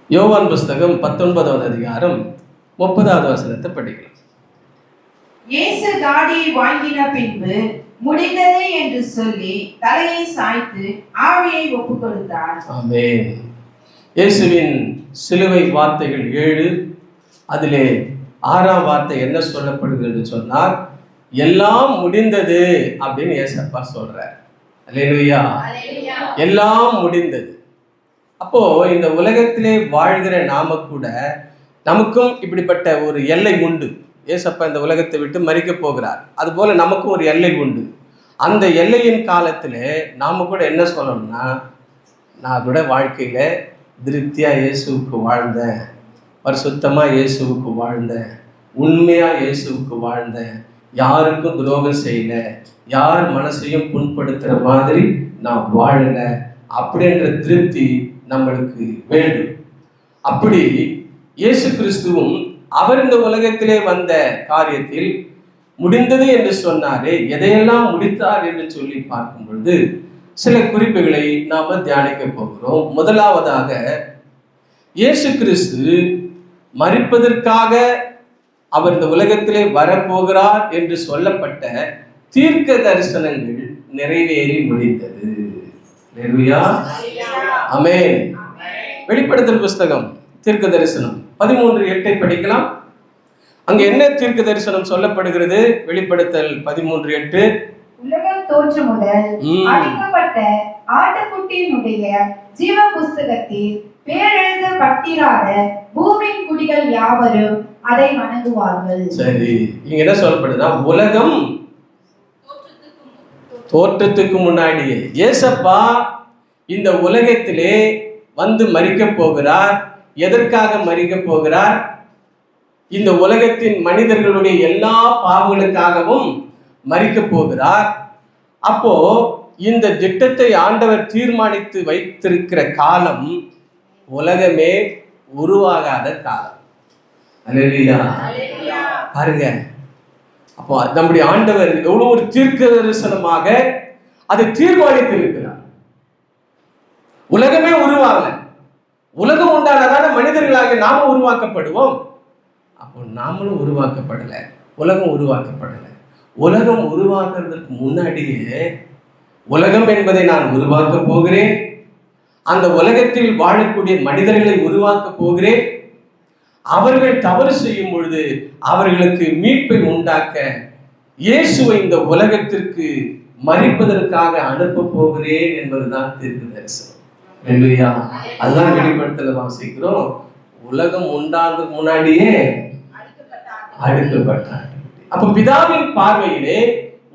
யோவான் புஸ்தகம் 19வது அதிகாரம் 30வது வசனத்தை படிக்கலாம். இயேசு தாடியை வாங்கின பின்பு முடிந்தது என்று சொல்லி தலையை சாய்த்து ஆவியை ஒப்புக் கொடுத்தார். ஆமென். இயேசுவின் சிலுவை வார்த்தைகள் 7. அதிலே 6ஆம் வார்த்தை என்ன சொல்லப்படுகிறது சொன்னால், எல்லாம் முடிந்தது அப்படின்னு ஏசப்பா சொல்றார். அல்லேலூயா. எல்லாம் முடிந்தது. அப்போ இந்த உலகத்திலே வாழ்கிற நாம கூட நமக்கும் இப்படிப்பட்ட ஒரு எல்லை உண்டு. ஏசப்பா இந்த உலகத்தை விட்டு மரிக்க போகிறார். அதுபோல நமக்கும் ஒரு எல்லை உண்டு. அந்த எல்லையின் காலத்தில் நாம கூட என்ன சொல்லணும்னா, நான் கூட வாழ்க்கையில திருப்தியா இயேசுவுக்கு வாழ்ந்தேன், பரிசுத்தமாக இயேசுவுக்கு வாழ்ந்தேன், உண்மையா இயேசுவுக்கு வாழ்ந்தேன், யாருக்கும் துரோகம் செய்யல, யார் மனசையும் புண்படுத்துற மாதிரி நான் வாழல அப்படின்ற திருப்தி நம்மளுக்கு வேண்டும். அப்படி இயேசு கிறிஸ்துவும் அவர் இந்த உலகத்திலே வந்த காரியத்தில் முடிந்தது என்று சொன்னாரே, எதையெல்லாம் முடித்தார் என்று சொல்லி பார்க்கும் பொழுது சில குறிப்புகளை நாம தியானிக்க போகிறோம். முதலாவதாக, இயேசு கிறிஸ்து மரிப்பதற்காக அவர் இந்த உலகத்திலே வரப்போகிறார் என்று சொல்லப்பட்ட தீர்க்க தரிசனங்கள் நிறைவேறி முடிந்தது. ஆமென். வெளிப்படுத்தல் புஸ்தகம் தீர்க்க தரிசனம் 13:8 படிக்கலாம். அங்க என்ன தீர்க்க தரிசனம் சொல்லப்படுகிறது? வெளிப்படுத்தல் 13:8. உலகம் தோற்று முதல் அடிக்கப்பட்ட ஆட்டுக்குட்டியினுடைய ஜீவ புஸ்தகத்தில் பேரெழுதப்பட்டிராத பூமியின் குடிகள் யாவரும் அதை வணங்குவார்கள். சரி, இங்க என்ன சொல்லப்படுதுன்னா, உலகம் தோற்றத்துக்கு முன்னாடியே ஏசப்பா இந்த உலகத்திலே வந்து மரிக்க போகிறார். எதற்காக மரிக்க போகிறார்? இந்த உலகத்தின் மனிதர்களுடைய எல்லா பாவங்களுக்காகவும் மரிக்க போகிறார். அப்போ இந்த திட்டத்தை ஆண்டவர் தீர்மானித்து வைத்திருக்கிற காலம் உலகமே உருவாகாத காலம். அல்லேலூயா. பாருங்க, அப்போ நம்முடைய ஆண்டவர் எவ்வளவு ஒரு தீர்க்க தரிசனமாக அதை தீர்மானித்து இருக்கிறார். உலகமே உருவாகல. உலகம் உண்டானதான மனிதர்களாக நாம உருவாக்கப்படுவோம். அப்போ நாமளும் உருவாக்கப்படல, உலகம் உருவாக்கப்படல. உலகம் உருவாக்குறதுக்கு முன்னாடியே உலகம் என்பதை நான் உருவாக்க போகிறேன், அந்த உலகத்தில் வாழக்கூடிய மனிதர்களை உருவாக்க போகிறேன். அவர்கள் தவறு செய்யும் பொழுது அவர்களுக்கு மீட்பை உண்டாக்க இயேசுவை இந்த உலகத்திற்கு மரிப்பதற்காக அனுப்ப போகிறேன் என்பதுதான் தீர்க்க தரிசனம். அல்லேலூயா. அதுதான் வெளிப்படுத்தல வாசிக்கிறோம். உலகம் உண்டானதுக்கு முன்னாடியே அடுக்கப்பட்டார். அப்ப பிதாவின் பார்வையிலே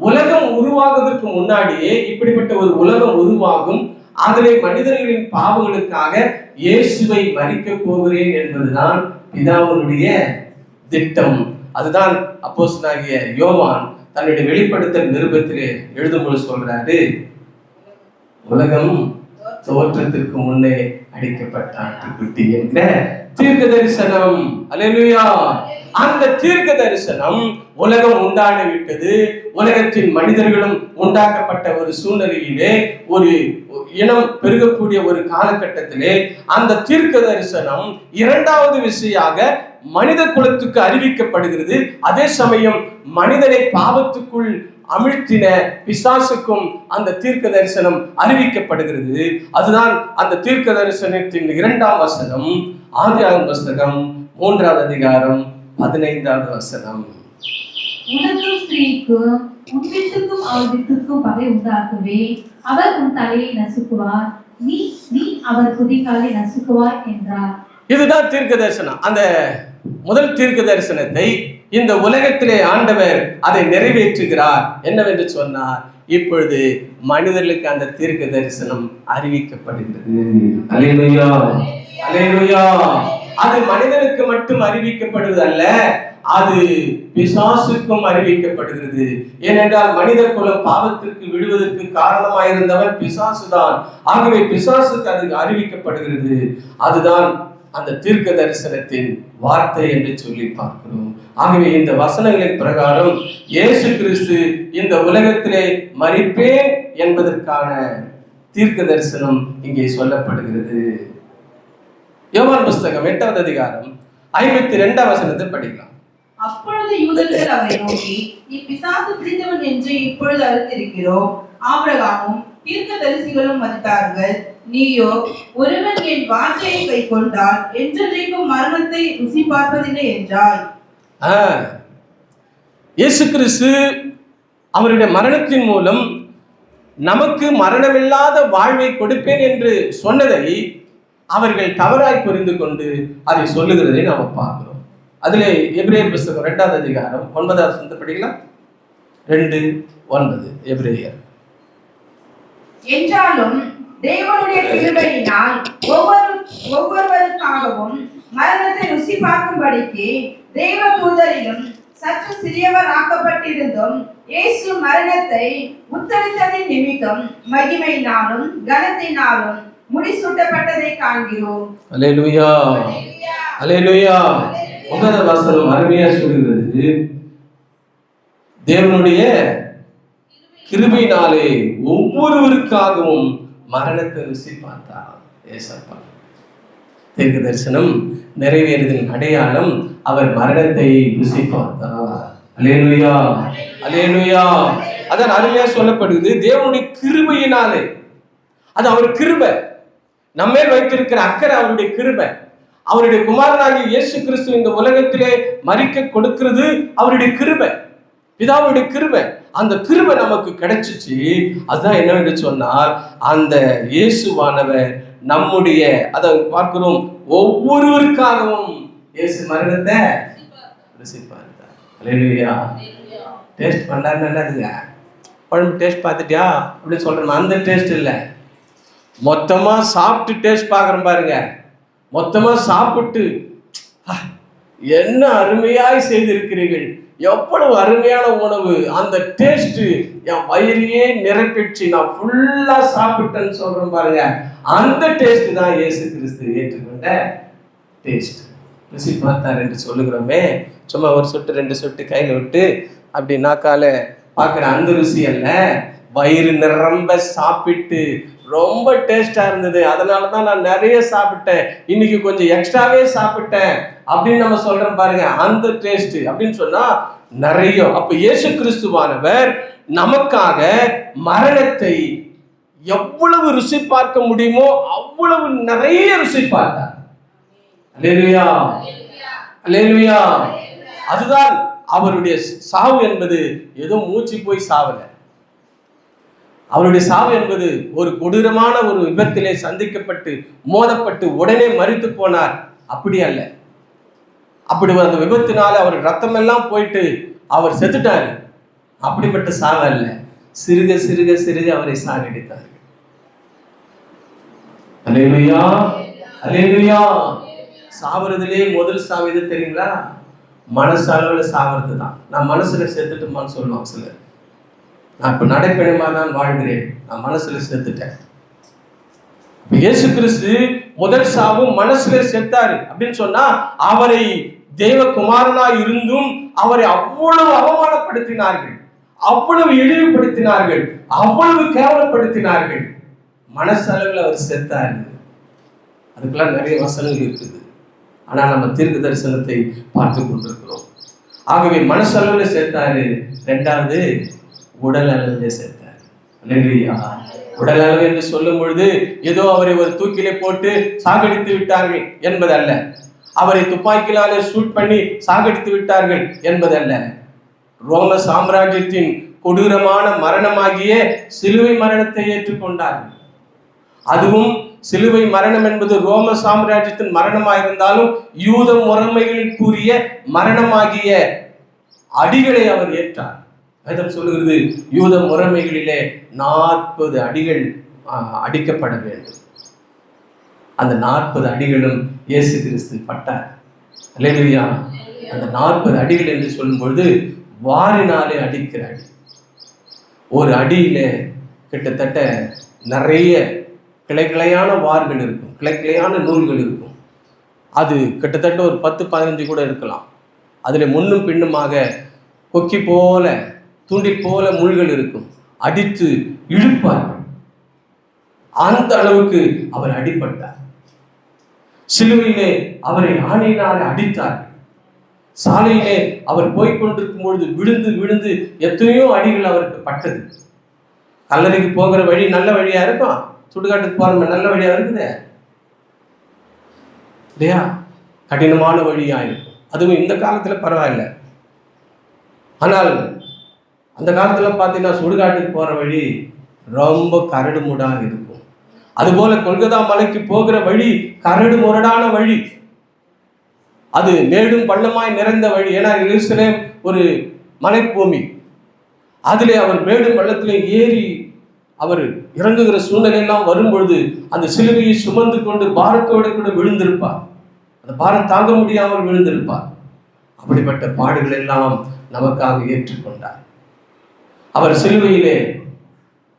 உலகம் உருவாகுவதற்கு முன்னாடியே இப்படிப்பட்ட ஒரு உலகம் உருவாகும், அதிலே மனிதர்களின் பாவங்களுக்காக இயேசுவை மரிக்க போகிறேன் என்பதுதான் பிதாவினுடைய திட்டம். அதுதான் அப்போஸ்தலனாகிய யோவான் தன்னுடைய வெளிப்படுத்தல் நிருபத்திலே எழுதும்போது சொல்றாரு, உலகம் தோற்றத்திற்கு முன்னே அடிக்கப்பட்ட ஆட்டுக்குட்டி என்கிற தீர்க்க தரிசனம். அல்லேலூயா. அந்த தீர்க்க தரிசனம் உலகம் உண்டான விட்டது. உலகத்தின் மனிதர்களும் உண்டாக்கப்பட்ட ஒரு சூழ்நிலையிலே, ஒரு இனம் பெருகக்கூடிய ஒரு காலகட்டத்திலே அந்த தீர்க்க தரிசனம் இரண்டாவது விஷயமாக மனித குலத்துக்கு அறிவிக்கப்படுகிறது. அதே சமயம் மனிதனை பாவத்துக்குள் அமிழ்த்தின பிசாசுக்கும் அந்த தீர்க்க தரிசனம் அறிவிக்கப்படுகிறது. அதுதான் அந்த தீர்க்க தரிசனத்தின் 2ஆம் வசனம், ஆதியாகமம் புஸ்தகம் 3வது அதிகாரம் 15வது வசனம். உனக்கும் ஸ்திரீக்கும் உன் வித்துக்கும் அவள் வித்துக்கும் பகை உண்டாக்குவே, அவர் உன் தலையை நசுக்குவார், நீ அவர் குதிகாலை நசுக்குவார் என்றார். இதுதான் தீர்க்க தரிசனம். அந்த முதல் தீர்க்க தரிசனத்தை இந்த உலகத்திலே ஆண்டவர் அதை நிறைவேற்றுகிறார். என்னவென்று சொன்னார், இப்பொழுது மனிதர்களுக்கு அந்த தீர்க்க தரிசனம் அறிவிக்கப்படுகிறது. அல்லேலூயா. அல்லேலூயா. அது மனிதனுக்கு மட்டும் அறிவிக்கப்படுவது அல்ல, அது பிசாசுக்கும் அறிவிக்கப்படுகிறது. ஏனென்றால் மனித குலம் பாவத்திற்கு விழுவதற்கு காரணமாயிருந்தவன் பிசாசுதான். ஆகவே பிசாசுக்கு அது அறிவிக்கப்படுகிறது. அதுதான் அந்த தீர்க்க தரிசனத்தின் வார்த்தை என்று சொல்லி பார்க்கிறோம். ஆகவே இந்த வசனங்களின் பிரகாரம் இயேசு கிறிஸ்து இந்த உலகத்திலே மரிப்பேன் என்பதற்கான தீர்க்க தரிசனம் இங்கே சொல்லப்படுகிறது. யோவான் புஸ்தகம் 8வது அதிகாரம் 52ஆம் வசனத்தை படிக்கலாம். அப்பொழுது யூதர்கள் அவரை நோக்கி, இப்பிசாசு பிடித்தவன் என்று இப்பொழுது அறிந்திருக்கிறோம். ஆபிரகாமும் தீர்க்கதரிசிகளும் மதித்தார்கள். நீயோ, ஒருவன் என் வார்த்தையை கைக்கொண்டால் என்றென்றைக்கும் மரணத்தை ருசி பார்ப்பதில்லை என்றாய். இயேசு கிறிஸ்து அவருடைய மரணத்தின் மூலம் நமக்கு மரணமில்லாத வாழ்வை கொடுப்பேன் என்று சொன்னதை அவர்கள் தவறாய் புரிந்து கொண்டு அதை சொல்லுகிறதை நாம் பார்க்கிறோம். அதிலே எபிரேயர் புஸ்தகம் 2வது அதிகாரம் 9வது வசனத்தை படிக்கலாம். 2:9 எபிரேயர். என்றாலும் தேவனுடைய கிருபையினால் ஒவ்வொருவருக்காகவும் மரணத்தை ருசி பார்க்கும்படிக்கு தேவ தூதரிலும் சற்று சிறியவர் ஆக்கப்பட்டிருந்தும் இயேசு மரணத்தை உத்தரித்ததின் நிமித்தம் மகிமையினாலும் கனத்தினாலும் முடிசூட்டப்பட்டதை காண்கிறோம். அல்லேலூயா, அல்லேலூயா. 9வது வசனம் அருமையா சொல்கிறது, தேவனுடைய கிருபையினாலே ஒவ்வொருவருக்காகவும் மரணத்தை ருசி பார்த்தார். ஏசப்பா தீர்க்க தரிசனம் நிறைவேறுதலின் அடையாளம், அவர் மரணத்தை ருசி பார்த்தார். அல்லேலூயா, அல்லேலூயா. அதான் அருமையா சொல்லப்படுது, தேவனுடைய கிருபையினாலே. அது அவர் கிருபை, நம்மேல் வைத்திருக்கிற அக்கறை அவருடைய கிருபை. அவருடைய குமாரனாகிய இயேசு கிறிஸ்து இந்த உலகத்திலே மரிக்க கொடுக்கிறது அவருடைய கிருபை, பிதாவுடைய கிருபை. அந்த கிருபை நமக்கு கிடைச்சிச்சு. அதுதான் என்னவென்று சொன்னால், அந்த இயேசுவானவர் நம்முடைய, அதை பார்க்கிறோம், ஒவ்வொருவருக்காகவும் இயேசு மரணத்தை ருசி பார்த்தார். அல்லேலூயா. டேஸ்ட் பண்ணாரு, நல்லதுங்க. குழம்பு டேஸ்ட் பார்த்துட்டியா அப்படின்னு சொல்றேன், அந்த டேஸ்ட் இல்லை. மொத்தமா சாப்பிட்டு டேஸ்ட் பார்க்குறேன் பாருங்க. மொத்தமா சாப்பிட்டு என்ன அருமையாய் செய்திருக்கிறீர்கள், எவ்வளவு அருமையான உணவு, அந்த டேஸ்ட் என் வயிறையே நிரப்பிடுச்சு, நான் ஃபுல்லா சாப்பிட்டேன்னு சொல்றேன் பாருங்க. அந்த டேஸ்ட் தான் இயேசு கிறிஸ்து ஏற்றுக்கொண்ட டேஸ்ட். ருசி பார்த்தார் என்று சொல்லுகிறோமே, சும்மா ஒரு சொட்டு 2 சொட்டு கையில விட்டு அப்படி நாக்கால பார்க்குற அந்த ருசி அல்ல. வயிறு நிரம்ப சாப்பிட்டு ரொம்ப டேஸ்டா இருந்தது, அதனால தான் நான் நிறைய சாப்பிட்டேன், இன்னைக்கு கொஞ்சம் எக்ஸ்ட்ராவே சாப்பிட்டேன் அப்படின்னு நம்ம சொல்றோம் பாருங்க. அந்த டேஸ்ட் அப்படின்னு சொன்னா நிறைய. அப்ப இயேசு கிறிஸ்துவானவர் நமக்காக மரணத்தை எவ்வளவு ருசி பார்க்க முடியுமோ அவ்வளவு நிறைய ருசி பார்த்தார். அல்லேலூயா, அல்லேலூயா. அதுதான் அவருடைய சாவு என்பது ஏதோ மூச்சு போய் சாவல. அவருடைய சாவு என்பது ஒரு கொடூரமான ஒரு விபத்திலே சந்திக்கப்பட்டு மோதப்பட்டு உடனே மரித்து போனார், அப்படி அல்ல. அப்படி அந்த விபத்தினால அவர் ரத்தம் எல்லாம் போயிட்டு அவர் செத்துட்டாரு, அப்படிப்பட்ட சாவு அல்ல. சிறுக சிறுக சிறுக அவரை சாகடித்தார். அல்லேலூயா, அல்லேலூயா. சாவறதுலேயே முதல் சாவு எது தெரியுங்களா? மனசளவுல சாவறது தான். நான் மனசுல செத்துட்டுமான்னு சொல்லுவாங்க சிலர். நான் இப்ப நடைப்பயணமா தான் வாழ்கிறேன், நான் மனசுல செத்துட்டேன். இயேசு கிறிஸ்து முதல் சாவு மனசுல செத்தாரு அப்படின்னு சொன்னா, அவரை தேவகுமாரனா இருந்தும் அவரை அவ்வளவு அவமானப்படுத்தினார்கள், அவ்வளவு இழிவுபடுத்தினார்கள், அவ்வளவு கேவலப்படுத்தினார்கள். மனசளவில் அவர் செத்தாரு. அதுக்கெல்லாம் நிறைய வசனங்கள் இருக்குது. ஆனா நம்ம தீர்க்க தரிசனத்தை பார்த்து கொண்டிருக்கிறோம். ஆகவே மனசளவில் சேர்த்தாரு. 2வது உடல் அளவிலே சேர்த்தார். அல்லேலூயா. உடல் அளவு என்று சொல்லும் பொழுது ஏதோ அவரை ஒரு தூக்கிலே போட்டு சாகடித்து விட்டார்கள் என்பதல்ல, அவரை துப்பாக்கியாலே ஷூட் பண்ணி சாகடித்து விட்டார்கள் என்பதல்ல. ரோம சாம்ராஜ்யத்தின் கொடூரமான மரணமாகிய சிலுவை மரணத்தை ஏற்றுக்கொண்டார்கள். அதுவும் சிலுவை மரணம் என்பது ரோம சாம்ராஜ்யத்தின் மரணமாயிருந்தாலும் யூத முறைமைகளில் கூறிய மரணமாகிய அடிகளை அவர் ஏற்றார். வேதம் சொல்லுகிறது, யூத முறைமைகளிலே 40 அடிகள் அடிக்கப்பட வேண்டும். அந்த 40 அடிகளும் இயேசு கிறிஸ்து பட்டார். அல்லேலூயா. அந்த 40 அடிகள் என்று சொல்லும் பொழுது வாரினாலே அடிக்கிற அடி. ஒரு அடியில கிட்டத்தட்ட நிறைய கிளைக்கிளையான வார்கள் இருக்கும், கிளைக்கிளையான நூல்கள் இருக்கும். அது கிட்டத்தட்ட ஒரு 10-15 கூட இருக்கலாம். அதுல முன்னும் பின்னுமாக கொக்கி போல தூண்டில் போல முள்கள் இருக்கும். அடித்து இழுப்பார்கள். அந்த அளவுக்கு அவர் அடிபட்டார். சிலுவையிலே அவரை ஆணையினாலே அடித்தார்கள். சாலையிலே அவர் போய்கொண்டிருக்கும் பொழுது விழுந்து விழுந்து எத்தனையோ அடிகள் அவருக்கு பட்டது. கல்லறைக்கு போகிற வழி நல்ல வழியா இருக்கும், சுடுகாட்டுக்கு போற நல்ல வழியா இருக்குது இல்லையா? கடினமான வழியா இருக்கும். அதுவும் இந்த காலத்துல பரவாயில்ல. ஆனால் அந்த காலத்துல பார்த்தீங்கன்னா சுடுகாட்டுக்கு போற வழி ரொம்ப கரடு முடாக இருக்கும். அதுபோல கொல்கத்தா மலைக்கு போகிற வழி கரடு முரடான வழி, அது மேடும் பள்ளமாய் நிறைந்த வழி. ஏன்னா எருசலேம் ஒரு மலைப்பூமி, அதிலே அவர் மேடும் பள்ளத்திலே ஏறி அவர் இறங்குகிற சூழ்நிலையெல்லாம் வரும்பொழுது அந்த சிலுவையை சுமந்து கொண்டு பாரத்தோடு கூட விழுந்திருப்பார். அந்த பாரம் தாங்க முடியாமல் விழுந்திருப்பார். அப்படிப்பட்ட பாடுகள் எல்லாம் நமக்காக ஏற்றுக்கொண்டார். அவர் சிலுவையிலே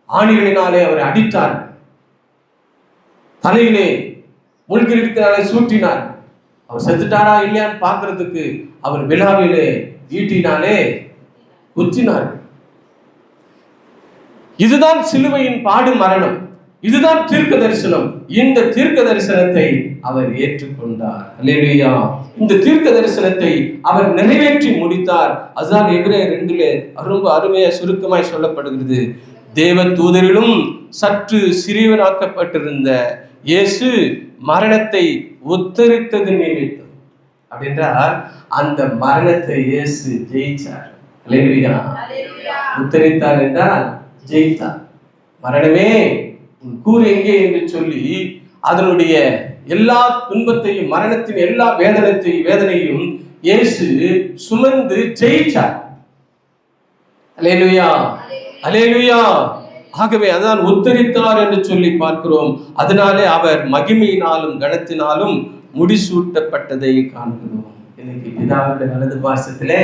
ஆணிகளினாலே அவரை அடித்தார், தலையிலே முள்கிரீடத்தினாலே சூட்டினார். அவர் செத்துட்டாரா இல்லையான்னு பார்க்கறதுக்கு அவர் விழாவிலே ஈட்டினாலே குத்தினார். இதுதான் சிலுவையின் பாடு மரணம், இதுதான் தீர்க்க தரிசனம். இந்த தீர்க்க தரிசனத்தை அவர் ஏற்றுக்கொண்டார். அல்லேலூயா. இந்த தீர்க்க தரிசனத்தை அவர் நிறைவேற்றி முடித்தார். அதுதான் எபிரேயர் 2 ரொம்ப அருமையா சுருக்கமாய் சொல்லப்படுகிறது. தேவ தூதரிலும் சற்று சிறியவனாக்கப்பட்டிருந்த இயேசு மரணத்தை உத்தரித்தது நிமித்தம் அப்படின்றால் அந்த மரணத்தை இயேசு ஜெயிச்சார். அல்லேலூயா. உத்தரித்தார் என்றால் ஜெயித்தார். மரணமே உன் கூறு எங்கே என்று சொல்லி அதனுடைய எல்லா துன்பத்தையும் மரணத்தின் எல்லா வேதனையும் இயேசு சுமந்து ஜெயிச்சார். அல்லேலூயா, அல்லேலூயா. ஆகவே அதான் உத்தரித்தார் என்று சொல்லி பார்க்கிறோம். அதனாலே அவர் மகிமையினாலும் கனத்தினாலும் முடிசூட்டப்பட்டதை காண்கிறோம். இன்னைக்கு பிதாவுடைய வலது பாசத்திலே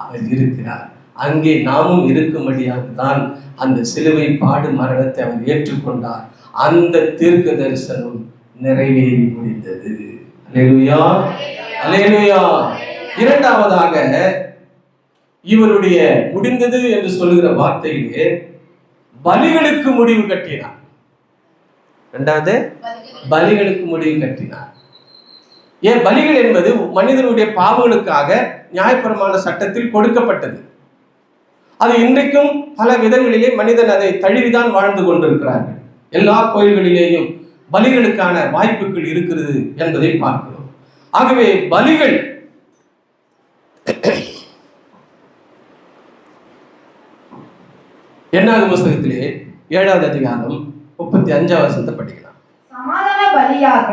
அவர் இருக்கிறார். அங்கே நாமும் இருக்கும்படியாக தான் அந்த சிலுவை பாடு மரணத்தை அவர் ஏற்றுக்கொண்டார். அந்த தீர்க்க தரிசனம் நிறைவேறி முடிந்தது. அல்லேலூயா, அல்லேலூயா. இரண்டாவதாக இவருடைய முடிந்தது என்று சொல்லுகிற வார்த்தையிலே பலிகளுக்கு முடிவு கட்டினார். இரண்டாவது பலிகளுக்கு முடிவு கட்டினார். ஏன் பலிகள் என்பது மனிதனுடைய பாவங்களுக்காக நியாயப்பிரமாண சட்டத்தில் கொடுக்கப்பட்டது. அது இன்றைக்கும் பல விதங்களிலே மனிதன் அதை தழுவிதான் வாழ்ந்து கொண்டிருக்கிறார்கள். எல்லா கோயில்களிலேயும் பலிகளுக்கான வாய்ப்புகள் இருக்கிறது என்பதை பார்க்கிறோம். ஆகவே பலிகள் என்னாகும் புஸ்தகத்திலே 7வது அதிகாரம் 35வது வசனத்தை படிக்கலாம். சமாதான பலியாக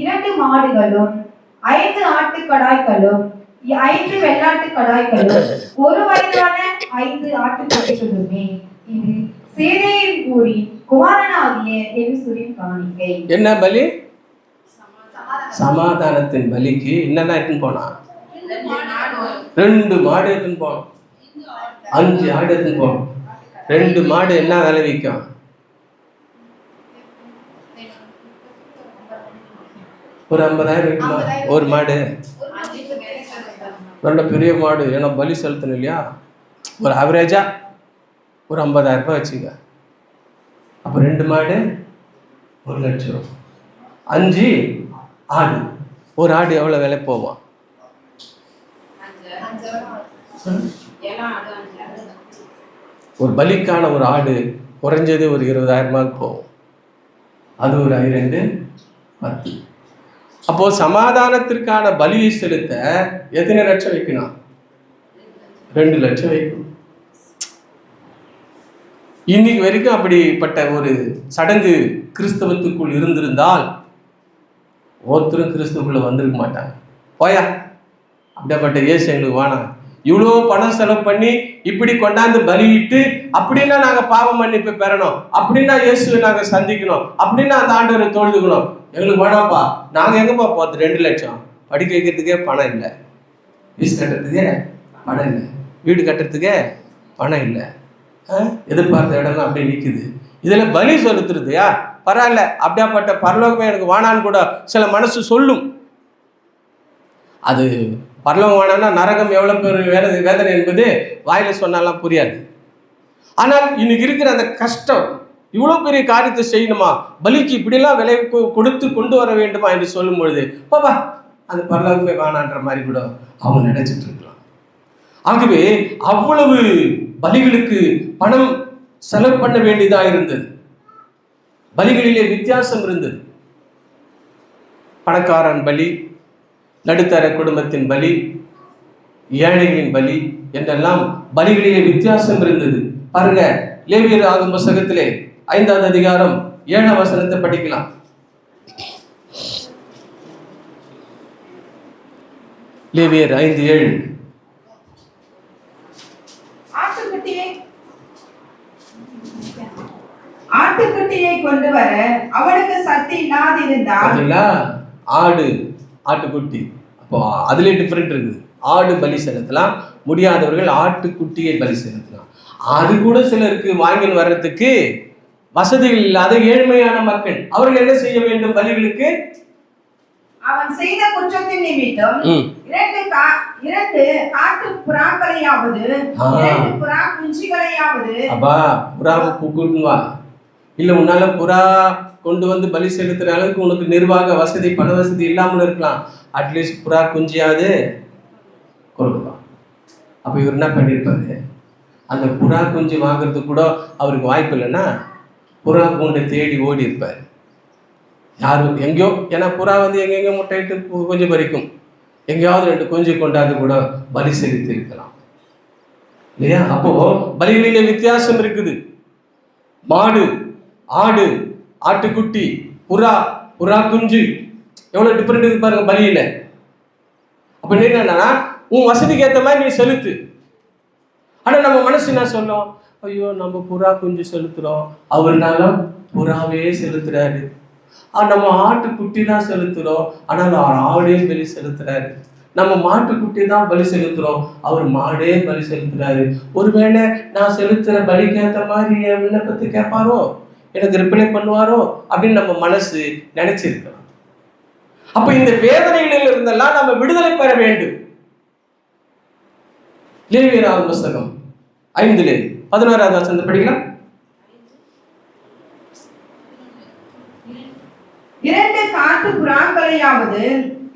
2 மாடுகளும் 5 ஆட்டுக்கடாய்களும் 5 வெள்ளாட்டு கடாய்களும் 1 வயதான 5 ஆட்டுக்குட்டிகளுமே இது சேதேயின் ஊரின் குமாரனாகிய எலிசூரின் காணிக்கை. என்ன பலி? சமாதானத்தின் பலிக்கு என்னென்ன எடுத்துன்னு போனா? 2 மாடு எடுத்துன்னு போனோம், 5 ஆடு எடுத்துன்னு போனோம். 2 மாடு என்ன விலை விற்கும்? ஒரு 50,000 விற்குமா ஒரு மாடு? நல்ல பெரிய மாடு, ஏன்னா பலி செலுத்தணும் இல்லையா? ஒரு ஆவரேஜா ஒரு 50,000 ரூபாய் வச்சுங்க. அப்போ 2 மாடு 1 லட்சம். 5 ஆடு, ஒரு ஆடு எவ்வளோ விலை போவோம்? ஒரு பலிக்கான ஒரு ஆடு குறைஞ்சது ஒரு 20,000 போகும். அது ஒரு 2 10. அப்போ சமாதானத்திற்கான பலியை செலுத்த எத்தனை லட்சம் வைக்கணும்? 2 லட்சம் வைக்கணும். இன்னைக்கு வரைக்கும் அப்படிப்பட்ட ஒரு சடங்கு கிறிஸ்தவத்துக்குள் இருந்திருந்தால் ஒருத்தரும் கிறிஸ்துவுக்குள்ள வந்திருக்க மாட்டாங்க. போயா அப்படிப்பட்ட இயேசு எங்களுக்கு வேணாம், இவ்வளோ பணம் செலவு பண்ணி இப்படி கொண்டாந்து பலியிட்டு அப்படின்னா நாங்கள் பாவ மன்னிப்பு பெறணும், அப்படின்னா இயேசுவை நாங்கள் சந்திக்கணும், அப்படின்னா அந்த ஆண்டவரை தொழுதுக்கணும், எங்களுக்கு வேணாம்ப்பா. நாங்கள் எங்கப்பா போகிறது? 2 லட்சம் படிக்க வைக்கிறதுக்கே பணம் இல்லை, ஃபீஸ் கட்டுறதுக்கே பணம் இல்லை, வீடு கட்டுறதுக்கே பணம் இல்லை, எதிர்பார்த்த இடம்லாம் அப்படியே நிற்குது. இதில் பலி செலுத்துறதுயா பரவாயில்ல, அப்படியாப்பட்ட பரலோகமே எனக்கு வேணான்னு கூட சில மனசு சொல்லும். அது பரலோகம் வேணான்னா நரகம் எவ்வளோ பேர் வேதனை என்பது வாயில சொன்னாலாம் புரியாது. ஆனால் இன்னைக்கு இருக்கிற அந்த கஷ்டம், இவ்வளோ பெரிய காரியத்தை செய்யணுமா, பலிக்கு இப்படிலாம் விலை கொடுத்து கொண்டு வர வேண்டுமா என்று சொல்லும் பொழுது பாப்பா அந்த பரலோகமே வேணான்ற மாதிரி கூட அவங்க நினைச்சிட்டு இருக்கலாம். ஆகவே அவ்வளவு பலிகளுக்கு பணம் செலவு பண்ண வேண்டியதாக இருந்தது. பலிகளிலே வித்தியாசம் இருந்தது. பணக்காரன் பலி, நடுத்தர குடும்பத்தின் பலி, ஏழைகளின் பலி என்றெல்லாம் பலிகளிலே வித்தியாசம் இருந்தது. பாருங்க, லேவியர் ஆகும் புத்தகத்திலே 5வது அதிகாரம் 7ஆம் வசனத்தை படிக்கலாம். லேவியர் 5:7. ஆட்டுக்குட்டியை கொண்டு வர அவனுக்கு சக்தி இல்லாதிருந்தால், ஆடு ஆட்டுக்குட்டி, அப்போ அதுல டிஃபரெண்ட் இருக்குது. ஆடு பலி செலுத்தலாம், முடியாதவர்கள் ஆட்டுக்குட்டியை பலி செலுத்தலாம். அது கூட சிலருக்கு வாங்கி வர்றதுக்கு வசதிகள் இல்லாத ஏழ்மையான மக்கள், அவர்கள் என்ன செய்ய வேண்டும்? பலிகளுக்கு அவன் செய்த குற்றத்தின் நிமித்தம் 2 காட்டு புறாக்களையாவது 2 புறா குஞ்சுகளையாவது. அப்பா புறாவை கூப்பிடுவா, இல்ல உன்னால புறா கொண்டு வந்து பலி செலுத்துற அளவுக்கு உனக்கு நிர்வாக வசதி, பண வசதி இல்லாமல் இருக்கலாம், அட்லீஸ்ட் புறா குஞ்சியாவது கொடுக்கலாம். அப்ப இவர் என்ன பண்ணிருப்பாரு? அந்த புறா குஞ்சு வாங்குறதுக்கு கூட அவருக்கு வாய்ப்பு இல்லைன்னா புறா கூண்டை தேடி ஓடி இருப்பார். யாரும் எங்கேயோ, ஏன்னா புறா வந்து எங்கெங்க முட்டையிட்டு கொஞ்சம் பறிக்கும், எங்கேயாவது 2 குஞ்சு கொண்டாந்து கூட பலி செலுத்தி இருக்கலாம் இல்லையா? அப்போ பலிகளிலே வித்தியாசம் இருக்குது. மாடு, ஆடு, ஆட்டுக்குட்டி, புறா, புறா குஞ்சு, எவ்வளவு டிஃபரெண்ட் இருக்கு பாருங்க பலியில. அப்ப என்னன்னா உன் வசதிக்கு ஏற்ற மாதிரி நீ செலுத்து. ஆனா நம்ம மனசு என்ன சொல்லும்? ஐயோ நம்ம புறா குஞ்சு செலுத்துறோம், அவர்னாலும் புறாவே செலுத்துறாரு. நம்ம ஆட்டுக்குட்டி தான் செலுத்துறோம், ஆனால் அவர் ஆடே பலி செலுத்துறாரு. நம்ம மாட்டுக்குட்டி தான் பலி செலுத்துறோம், அவர் மாடே பலி செலுத்துறாரு. ஒருவேளை நான் செலுத்துற பலிக்கு ஏற்ற மாதிரி என் விண்ணப்பத்தை கேட்பாரோ, எனக்கு ரிப்ளை பண்ணுவாரோ அப்படின்னு நம்ம மனசு நினைச்சிருக்கிறோம். அப்ப இந்த வேதனைகளில் இருந்தெல்லாம் நம்ம விடுதலை பெற வேண்டும். லேவியர் ஆகும் புத்தகம் 5:16 வசனத்தை படிக்கலாம். 2 காட்டு புறாக்களையாவது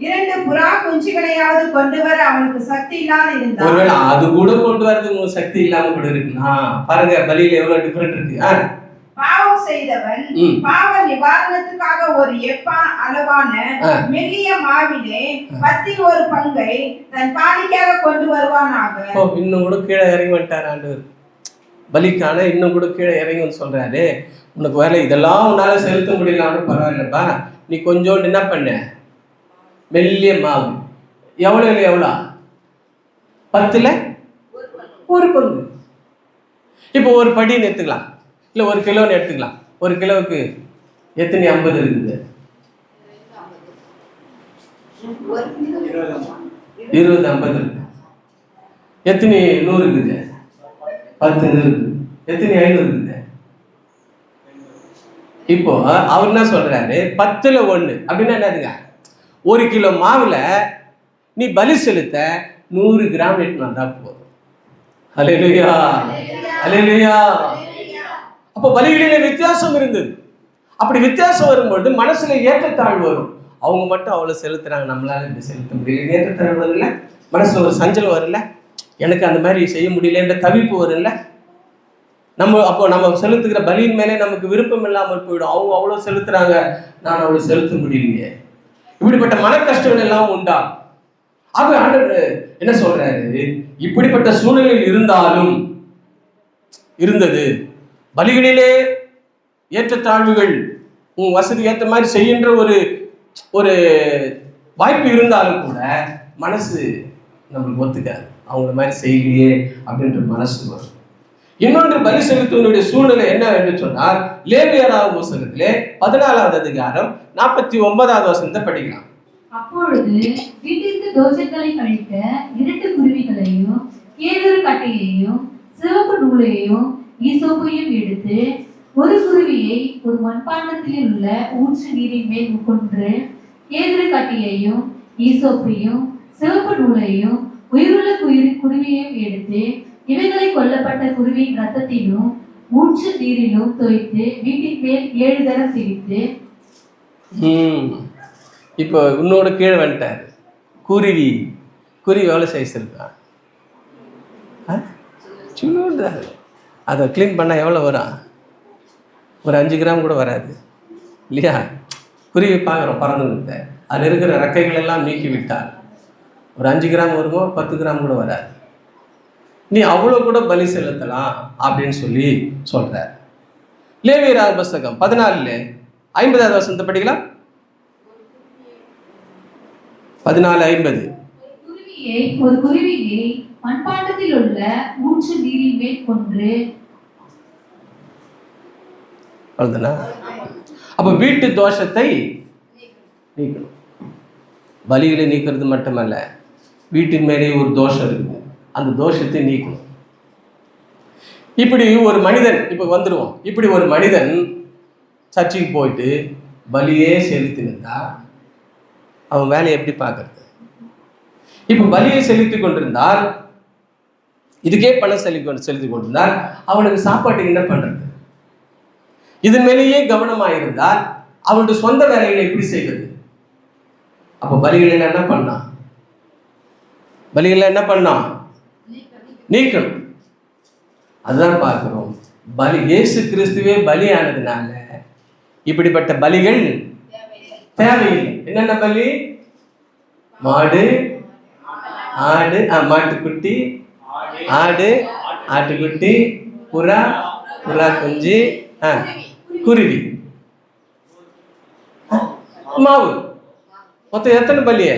2 புறா குஞ்சுகளையாவது கொண்டு வர அவனுக்கு சக்தி இல்லாத இருந்தால், ஒருவேளை அது கூட கொண்டு வரதுக்கு உங்களுக்கு சக்தி இல்லாம கூட இருக்குன்னா பாருங்க பலியில எவ்வளவு டிஃபரெண்ட் இருக்கு. பாவம் செய்தவன் பாவ நிவாரணத்துக்காக ஒரு எப்பா அளவான மெல்லிய மாவிலே 10 பங்கை தன் காணிக்கையாக கொண்டு வருவானாக. இன்னும் கூட கீழே இறங்கி வந்துட்டார் ஆண்டவர். பலிக்கான இன்னும் கூட கீழே இறங்கின்னு சொல்றாரு. உனக்கு வேலை இதெல்லாம் உன்னால செலுத்த முடியலான்னு பரவாயில்லப்பா, நீ கொஞ்சோண்டு என்ன பண்ண, மெல்லிய மாவு, எவ்வளோ 10ல் 1 பங்கு. இப்போ ஒரு படின்னு எடுத்துக்கலாம், இல்லை 1 கிலோன்னு எடுத்துக்கலாம். 1 கிலோவுக்கு எத்தனை 50 இருக்குது? 20 50 இருக்கு. எத்தனை 100 இருக்குது? 10 இருக்குது. எத்தனை 500 இருக்குது? இப்போ அவர் என்ன சொல்றாரு? 10ல் 1 அப்படின்னா என்னதுங்க? 1 கிலோ மாவுல நீ பலி செலுத்த 100 கிராம் எடுத்து வந்தா போதும். அல்லேலூயா, அல்லேலூயா. அப்போ பலிகளிலே வித்தியாசம் இருந்தது. அப்படி வித்தியாசம் வரும்பொழுது மனசுல ஏற்றத்தாழ்வு வரும். அவங்க மட்டும் அவ்வளவு செலுத்துறாங்க, நம்மளால இப்படி செலுத்த முடியல, ஏற்றத்தாழ்வு வரல, மனசுல ஒரு சஞ்சலம் வரல, எனக்கு அந்த மாதிரி செய்ய முடியலன்ற தவிப்பு வரல. நம்ம செலுத்துகிற பலியின் மேலே நமக்கு விருப்பம் இல்லாமல் போயிடும். அவங்க அவ்வளவு செலுத்துறாங்க, நான் அவ்வளவு செலுத்த முடியலையே, இப்படிப்பட்ட மன கஷ்டங்கள் எல்லாம் உண்டா. ஆக ஆண்டவர் என்ன சொல்றாரு? இப்படிப்பட்ட சூழ்நிலையில் இருந்தாலும் இருந்தது பலிகளிலே ஏற்றத்தாழ்வுகள், உன் வசதி ஏற்ற மாதிரி செய்கின்ற ஒரு வாய்ப்பு இருந்தாலும் கூட மனசு நம்மளுக்கு ஒத்துக்காது, அவங்கள மாதிரி செய்யலையே அப்படின்ற மனசு வரும். இன்னொன்று பலி செலுத்துவனுடைய சூழ்நிலை என்ன என்று சொன்னால், லேவியராகும் புத்தகத்திலே 14வது அதிகாரம் 49வது வசனத்தை படிக்கலாம். அப்பொழுது வீட்டிற்கு தோஷங்களை கழிக்க 2 குருவிகளையும் 7 கட்டையையும் சிவப்பு நூலையும் ஈசோப்பையும் எடுத்து, ஒரு குருவியை ஒரு மண்பாண்டத்தில் உள்ள ஊற்று நீரின் மேல் கொன்று 7 கட்டையையும் ஈசோப்பையும் சிவப்பு நூலையும் உயிருள்ள குருவியையும் எடுத்து, இவைகளை கொல்லப்பட்ட குருவியின் ரத்தத்திலும் ஊற்று நீரிலும் தோய்த்து வீட்டின் மேல் 7 தரம் தெளித்து. இப்போ இன்னோட கீழே வந்துட்டார். குருவி எவ்வளோ சைஸ் இருக்கா? சின்னதாக. அதை க்ளீன் பண்ணால் எவ்வளோ வரும்? ஒரு 5 கிராம் கூட வராது இல்லையா? குருவி பார்க்குறோம் பறந்துவிட்ட, அதில் இருக்கிற ரெக்கைகள் எல்லாம் நீக்கி விட்டால் ஒரு 5 கிராம் வருமோ? 10 கிராம் கூட வராது. நீ அவ்வளோ கூட பலி செலுத்தலாம் அப்படின்னு சொல்லி சொல்கிறார். லேவியர் புஸ்தகம் 14 50வது வசனத்தை படிக்கலாம். 14:50. ஒரு குருவியை மண்பாண்டத்தில் உள்ள ஊற்று நீரின் மேல் கொன்று. அவ்வளோதானா? அப்போ வீட்டு தோஷத்தை நீக்கணும். பலிகளை நீக்கிறது மட்டுமல்ல, வீட்டின் மேலே ஒரு தோஷம் இருக்குது, அந்த தோஷத்தை நீக்கணும். இப்படி ஒரு மனிதன், இப்போ வந்துடுவோம், இப்படி ஒரு மனிதன் சர்ச்சுக்கு போயிட்டு பலியே செலுத்தினா அவன் வேலையை எப்படி பார்க்கறது? இப்போ பலியை செலுத்தி கொண்டிருந்தால், இதுக்கே பணம் செலுத்தி கொண்டிருந்தால் அவனுக்கு சாப்பாட்டுக்கு என்ன பண்றது? இதன் மேலேயே கவனமாயிருந்தால் அவனுடைய சொந்த வேலைகளை எப்படி செய்வது? அப்போ பலிகளை என்ன பண்ணான்? பலிகளை என்ன பண்ணான்? நீக்கணும். அதுதான் பார்க்கிறோம். பலி இயேசு கிறிஸ்துவே பலியானதுனால இப்படிப்பட்ட பலிகள் தேவையில்லை. என்னென்ன பலி? மாடு, ஆடு, மாட்டுக்குட்டி, ஆடு, ஆட்டுக்குட்டி, புறா குஞ்சு, குருவி, மாவு. மொத்தம் எத்தனை பலிய?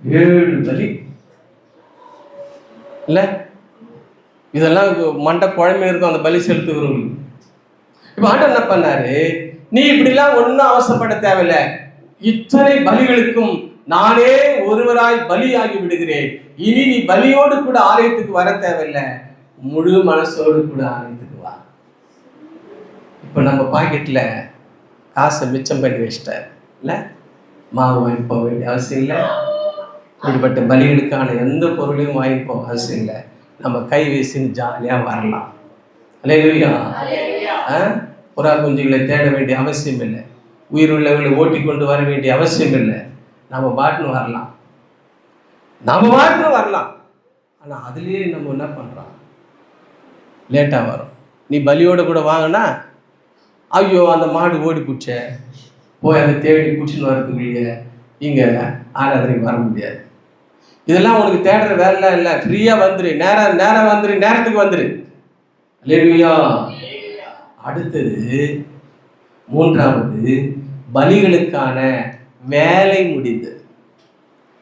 7 பலி இல்ல? இதெல்லாம் மண்டை குழம்பு இருக்கும் அந்த பலி செலுத்துகிறவங்களுக்கு. இப்ப ஆண்டவர் என்ன பண்ணாரு? நீ இப்படிலாம் ஒன்னும் அவசரப்பட தேவையில்லை, இத்தனை பலிகளுக்கும் நானே ஒருவராய் பலியாகி விடுகிறேன். இனி நீ பலியோடு கூட ஆலயத்துக்கு வர தேவையில்லை, முழு மனசோடு கூட ஆலயத்துக்கு வா. இப்ப நம்ம பாக்கெட்ல காசை மிச்சம் பண்ணி வச்சிட்டார் இல்ல? மாவு வாங்கி போக வேண்டிய அவசியம் இல்லை, இப்படிப்பட்ட பலிகளுக்கான எந்த பொருளையும் வாங்கி போக அவசியம் இல்லை. நம்ம கை வீசின்னு ஜாலியா வரலாம். அல்லேலூயா. புறா குஞ்சுகளை தேட வேண்டிய அவசியம் இல்லை, உயிருள்ளவர்களை ஓட்டி கொண்டு வர வேண்டிய அவசியம் இல்லை. நம்ம பாட்டுன்னு வரலாம், ஆனா அதுலயே நம்ம என்ன பண்றோம்? லேட்டா வரும். நீ பலியோட கூட வாங்கினா, ஐயோ அந்த மாடு ஓடி பிடிச்ச போய் அதை தேடி பிடிச்சின்னு வரதுக்குள்ளே இங்க ஆராதனைக்கு வர முடியாது. இதெல்லாம் உனக்கு தேடுற வேலை இல்லை, ஃப்ரீயா வந்துரு, நேரம் வந்துரு, நேரத்துக்கு வந்துரு. அல்லேலூயா. அடுத்தது 3வது பலிகளுக்கான வேலை முடிந்தது.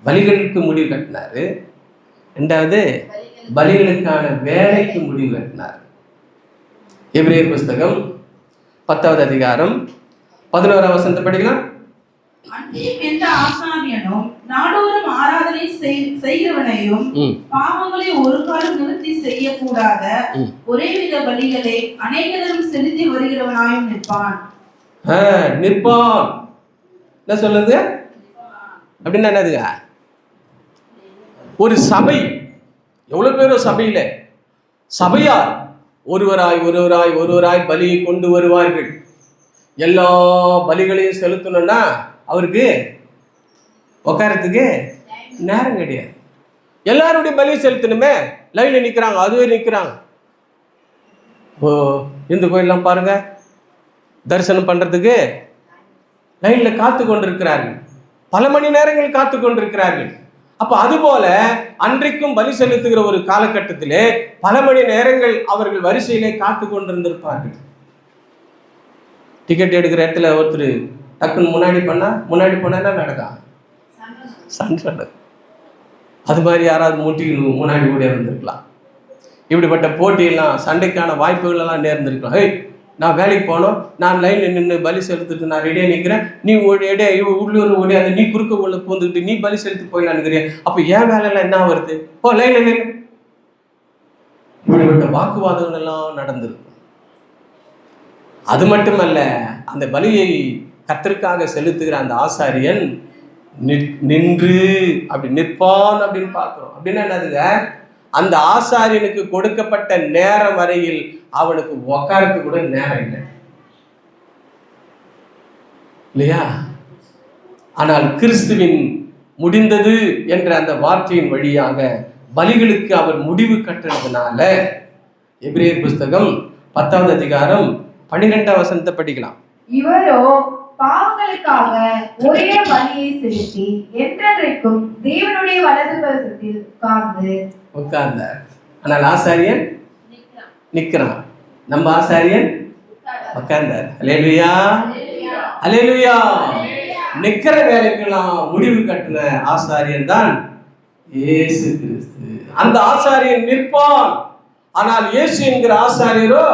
பலிகளுக்கு முடிவு கட்டினாரு. 2வது பலிகளுக்கான வேலைக்கு முடிவு கட்டினார். எபிரேயர் புஸ்தகம் 10வது அதிகாரம் 11வது வசனத்தை படிக்கலாம். அன்றியும் எந்த ஆசாரியனும் நாடோறும் ஆராதனை செய்கிறவனையும் பாவங்களை ஒரு காலம் நிவர்த்தி செய்யக்கூடாத ஒரே வித பலிகளை அநேகரும் செலுத்தி வருகிறவனாயும் நிற்பான். என்ன சொல்லுது அப்படின்னா என்னதுங்க? ஒரு சபை, எவ்வளவு பேரோ சபையில சபையார் ஒருவராய் பலியை கொண்டு வருவார்கள். எல்லா பலிகளையும் செலுத்தணும்னா அவருக்கு உட்காரத்துக்கு நேரம் கிடையாது. எல்லாருடைய பலியை செலுத்தணுமே, லைன்ல நிக்கிறாங்க, அதுவே நிக்கிறாங்க. இந்த கோயிலாம் பாருங்க, தரிசனம் பண்றதுக்கு லைன்ல காத்து கொண்டிருக்கிறார்கள், பல மணி நேரங்கள் காத்து கொண்டிருக்கிறார்கள். அப்ப அதுபோல அன்றைக்கும் பலி செலுத்துகிற ஒரு காலகட்டத்திலே பல மணி நேரங்கள் அவர்கள் வரிசையிலே காத்து கொண்டிருந்திருப்பார்கள். டிக்கெட் எடுக்கிற இடத்துல ஒருத்தர் டக்குன்னு முன்னாடி போனா என்ன நடக்கும்? சண்டை நடக்கும். அது மாதிரி யாராவது முன்னாடி கூட இருந்திருக்கலாம். இப்படிப்பட்ட போட்டியெல்லாம், சண்டைக்கான வாய்ப்புகள் எல்லாம் நேர்ந்திருக்கலாம். நான் வேலைக்கு போனோம், நான் லைன்ல நின்று பலி செலுத்திட்டு நான் ரெடியா நிற்கிறேன், நீ உள்ளூர் ஓடியாது, நீ குறுக்க உள்ள பூந்துக்கிட்டு நீ பலி செலுத்தி போயிடலாம் நிற்கிறேன். அப்ப ஏன் வேலையெல்லாம் என்ன வருது? லைன்ல இப்படிப்பட்ட வாக்குவாதங்கள் எல்லாம் நடந்திருக்கும். அது மட்டுமல்ல, அந்த பலியை கர்த்தருக்காக செலுத்துகிற அந்த ஆசாரியன் நின்று அப்படி நிற்பான் அப்படின்னு பார்க்கிறோம். அப்படின்னா என்னதுங்க? அந்த ஆசாரியனுக்கு கொடுக்கப்பட்ட நேரம் வரையில் அவனுக்கு உட்காரத்து கூட நேரம் இல்லை இல்லையா? ஆனால் கிறிஸ்துவின் முடிந்தது என்ற அந்த வார்த்தையின் வழியாக பலிகளுக்கு அவர் முடிவு கட்டுறதுனால எபிரேயர் புஸ்தகம் 10வது அதிகாரம் 12ஆம் வசனத்தை படிக்கலாம். இவரோ பாவங்களுக்காக ஒரே பலியை செலுத்தி என்றென்றைக்கும் தேவனுடைய வலது பரிசத்தில் உட்கார்ந்தார். ஆனால் ஆசாரியன் நிற்கிறான். நம்ம ஆசாரியன் உட்கார்ந்தார். அல்லேலூயா, அல்லேலூயா. நிக்கிற வேலைக்கெல்லாம் முடிவு கட்டின ஆசாரியன் தான் இயேசு கிறிஸ்து. அந்த ஆசாரியன் நிற்பான். ஆனால் இயேசு என்கிற ஆசாரியரோ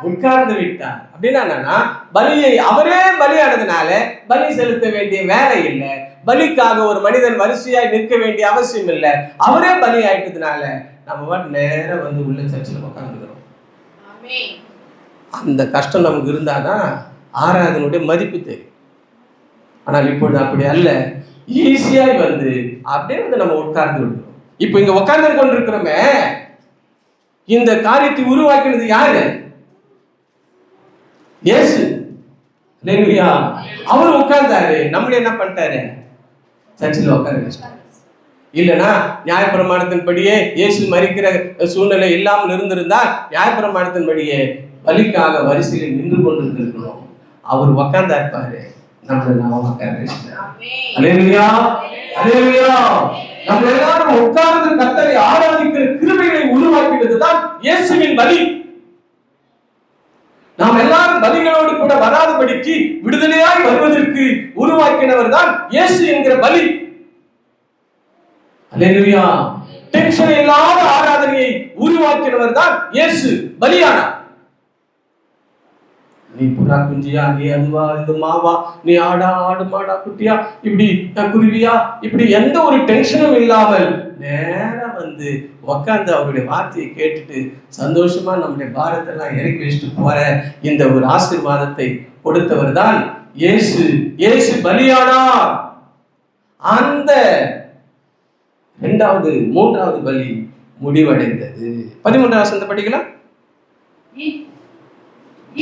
உட்கார்ந்து விட்டார். அப்படின்னா என்னன்னா, பலியை அவரே பலியானதுனால பலி செலுத்த வேண்டிய வேலை இல்லை. பலிக்காக ஒரு மனிதன் வரிசையாய் நிற்க வேண்டிய அவசியம் இல்லை. அவரே பலி ஆயிட்டதுனால நம்ம நேரம் வந்து உள்ள சர்ச்சில் உட்காந்துக்கிறோம். அந்த கஷ்டம் நமக்கு இருந்தாதான் ஆராதனுடைய மதிப்பு தெரியும். ஆனால் இப்பொழுது அப்படி அல்ல. ஈஸியாய் வந்து அப்படியே வந்து நம்ம உட்கார்ந்து விடுறோம். இப்போ இங்க உட்கார்ந்து கொண்டிருக்கிறோமே, இந்த காரியத்தை உருவாக்கினது யாரு? இயேசு. அல்லேலூயா. அவர் உட்கார்ந்தாரு. நம்மள என்ன பண்ணிட்டாரு? சர்ச்சில் உட்கார வச்சிட்டாரு. இல்லைன்னா நியாயப்பிரமாணத்தின்படியே இயேசு மரிக்கிற சூழ்நிலை இல்லாமல் இருந்திருந்தால் நியாயப்பிரமாணத்தின்படியே பலிக்காக வரிசையில் நின்று கொண்டிருக்கணும். அவர் உட்கார்ந்தா இருப்பாரு. நம்மள நாம உட்கார வச்சிட்டோம். அல்லேலூயா, அல்லேலூயா. நம்ம எல்லாரும் உட்கார்ந்து கர்த்தரை ஆராதிக்கிற கிருபையை உருவாக்கினதுதான் இயேசுவின் பலி. நாம் எல்லாரும் பலிகளோடு கூட வராதபடிக்கு விடுதலையாய் வருவதற்கு உருவாக்கினவர் தான் இயேசு என்கிற பலி. அல்லேலூயா. டென்ஷன் இல்லாத ஆராதனையை உருவாக்கினவர் தான் இயேசு பலியானார். நீ புறா குஞ்சியா, நீ அதுவா, இது மாவா, நீ ஆடா, ஆடு மாடா, குட்டியா, இப்படி குருவியா, இப்படி எந்த ஒரு டென்ஷனும் இல்லாமல் நேரா வந்து உக்காந்து அவருடைய வார்த்தையை கேட்டுட்டு சந்தோஷமா நம்முடைய பாரத்தெல்லாம் இறக்கி வச்சுட்டு போற இந்த ஒரு ஆசீர்வாதத்தை கொடுத்தவர் தான் இயேசு. இயேசு பலியானார். அந்த 2வது 3வது பலி முடிவடைந்தது. 13ஆம் வசனத்தை படிக்கலாம்.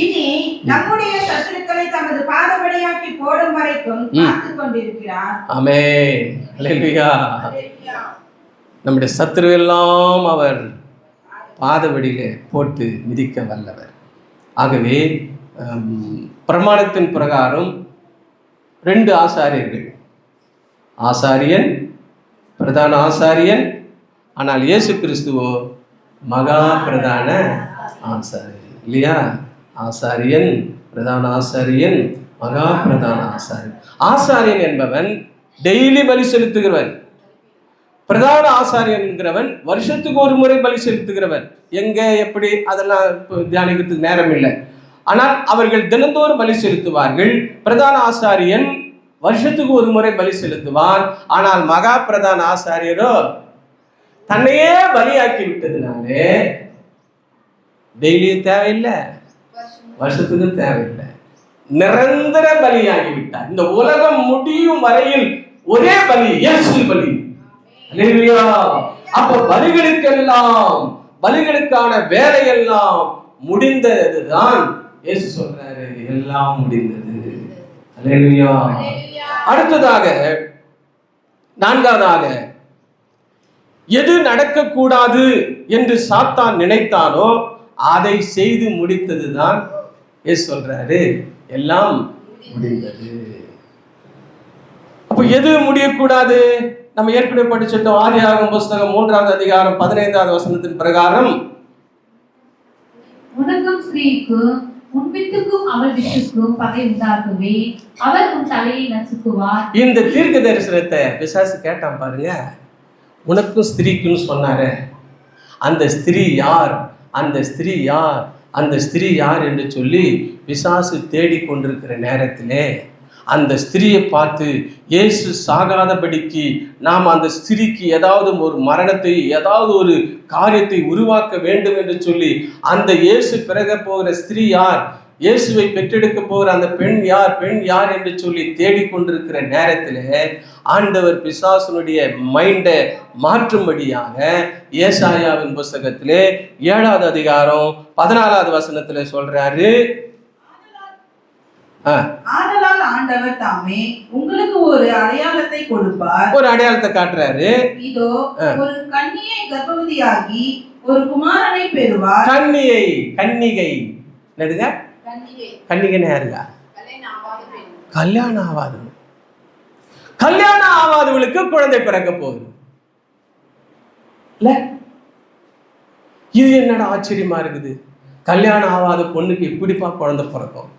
இனி நம்முடைய சத்துருக்களை தமது பாதபடியாக்கி போடும் வரைக்கும் காத்துக் கொண்டிருக்கிறார். ஆமென். அல்லேலூயா. நம்முடைய சத்துரு எல்லாம் அவர் பாதபடியிலே போட்டு மிதிக்க வல்லவர். ஆகவே பிரமாணத்தின் பிரகாரம் 2 ஆசாரியர்கள், ஆசாரியன், பிரதான ஆசாரியன். ஆனால் இயேசு கிறிஸ்துவோ மகா பிரதான ஆசாரியன் இல்லையா? ஆசாரியன், பிரதான ஆசாரியன், மகா பிரதான ஆசாரியன். ஆசாரியன் என்பவன் டெய்லி பலி செலுத்துகிறவன். பிரதான ஆசாரியன் என்கிறவன் வருஷத்துக்கு ஒரு முறை பலி செலுத்துகிறவன். எங்க எப்படி அதெல்லாம் தியானிக்கிறதுக்கு நேரம் இல்லை. ஆனால் அவர்கள் தினந்தோறும் பலி செலுத்துவார்கள். பிரதான ஆசாரியன் வருஷத்துக்கு ஒரு முறை பலி செலுத்துவான். ஆனால் மகா பிரதான ஆசாரியரோ தன்னையே பலியாக்கி விட்டதுனாலே டெய்லி தேவையில்லை, வருஷத்துக்கு தேவையில்லை, நிரந்தர பலியாகி விட்டார். இந்த உலகம் முடியும் வரையில் ஒரே பலி, இயேசு பலி. அல்லேலூயா. அப்ப பலிகளுக்கெல்லாம், பலிகளுக்கான வேலையெல்லாம் முடிந்ததுதான். இயேசு சொல்றாரு, எல்லாம் முடிந்தது. அல்லேலூயா. அடுத்ததாக 4வதாக எது நடக்கக்கூடாது என்று சாத்தான் நினைத்தானோ அதை செய்து முடித்ததுதான். இயேசு சொல்றாரு, எல்லாம் முடிந்தது. அப்ப எது முடியக்கூடாது? நம்ம ஏற்கனவே படிச்சிட்டோம். ஆதியாகமம் புஸ்தகம் 3வது அதிகாரம் 15வது வசனத்தின் பிரகாரம், உனக்கும் ஸ்திரீக்கும் உன் வித்துக்கும் அவள் வித்துக்கும் பகை உண்டாக்குவே, அவர் உன் தலையை நசுக்குவார். இந்த தீர்க்க தரிசனத்தை பிசாசு கேட்டான் பாருங்க. உனக்கும் ஸ்திரீக்கும் சொன்னாரு. அந்த ஸ்திரீ யார், அந்த ஸ்திரீ யார், அந்த ஸ்திரீ யார் என்று சொல்லி பிசாசு தேடிக்கொண்டிருக்கிற நேரத்திலே அந்த ஸ்திரீயை பார்த்து இயேசு சாகாதபடிக்கு நாம் அந்த ஸ்திரீக்கு ஏதாவது ஒரு மரணத்தை, ஏதாவது ஒரு காரியத்தை உருவாக்க வேண்டும் என்று சொல்லி அந்த இயேசு பிறக போகிற ஸ்திரீ யார், இயேசுவை பெற்றெடுக்க போகிற அந்த பெண் யார், பெண் யார் என்று சொல்லி தேடிக்கொண்டிருக்கிற நேரத்தில் ஆண்டவர் பிசாசனுடைய மைண்டை மாற்றும்படியாக ஏசாயாவின் புஸ்தகத்திலே 7வது அதிகாரம் 14வது வசனத்துல சொல்றாரு. ஆதலால் ஆண்டவர் தாமே உங்களுக்கு ஒரு அடையாளத்தை கொடுப்பார். ஒரு அடையாளத்தை காட்டுறாரு. இதோ ஒரு கன்னியை கர்ப்பவதியாகி ஒரு குமாரனை பெறுவார். கன்னிகை என்னதுங்க? கன்னிகைன்னு யாருங்க? கல்யாணம் ஆகாதவளுக்கு குழந்தை பிறக்க போகுது. இது என்னடா ஆச்சரியமா இருக்குது, கல்யாணம் ஆகாத பொண்ணுக்கு எப்படிப்பா குழந்தை பிறக்கும்?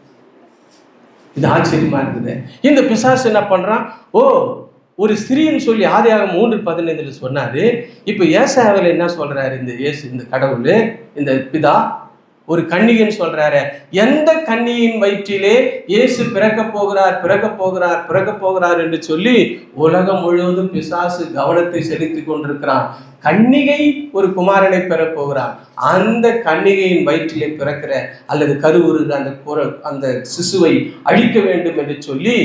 இது ஆச்சரியமா இருக்குது. இந்த பிசாசு என்ன பண்றான்? ஒரு ஸ்திரீன்னு சொல்லி ஆதியாகமம் 3:15 சொன்னாரு. இப்ப ஏசாயாவில் என்ன சொல்றாரு? இந்த கடவுள், இந்த பிதா ஒரு கன்னிகைன்னு சொல்றாரு. எந்த கன்னியின் வயிற்றிலே இயேசு பிறக்க போகிறார் என்று சொல்லி உலகம் முழுவதும் பிசாசு கவனத்தை செலுத்தி கொண்டிருக்கிறான். கன்னிகை ஒரு குமாரனை பெற போகிறான். அந்த கன்னிகையின் வயிற்றிலே பிறக்கிற அல்லது கருவுறுகிற அந்த சிசுவை அழிக்க வேண்டும் என்று சொல்லி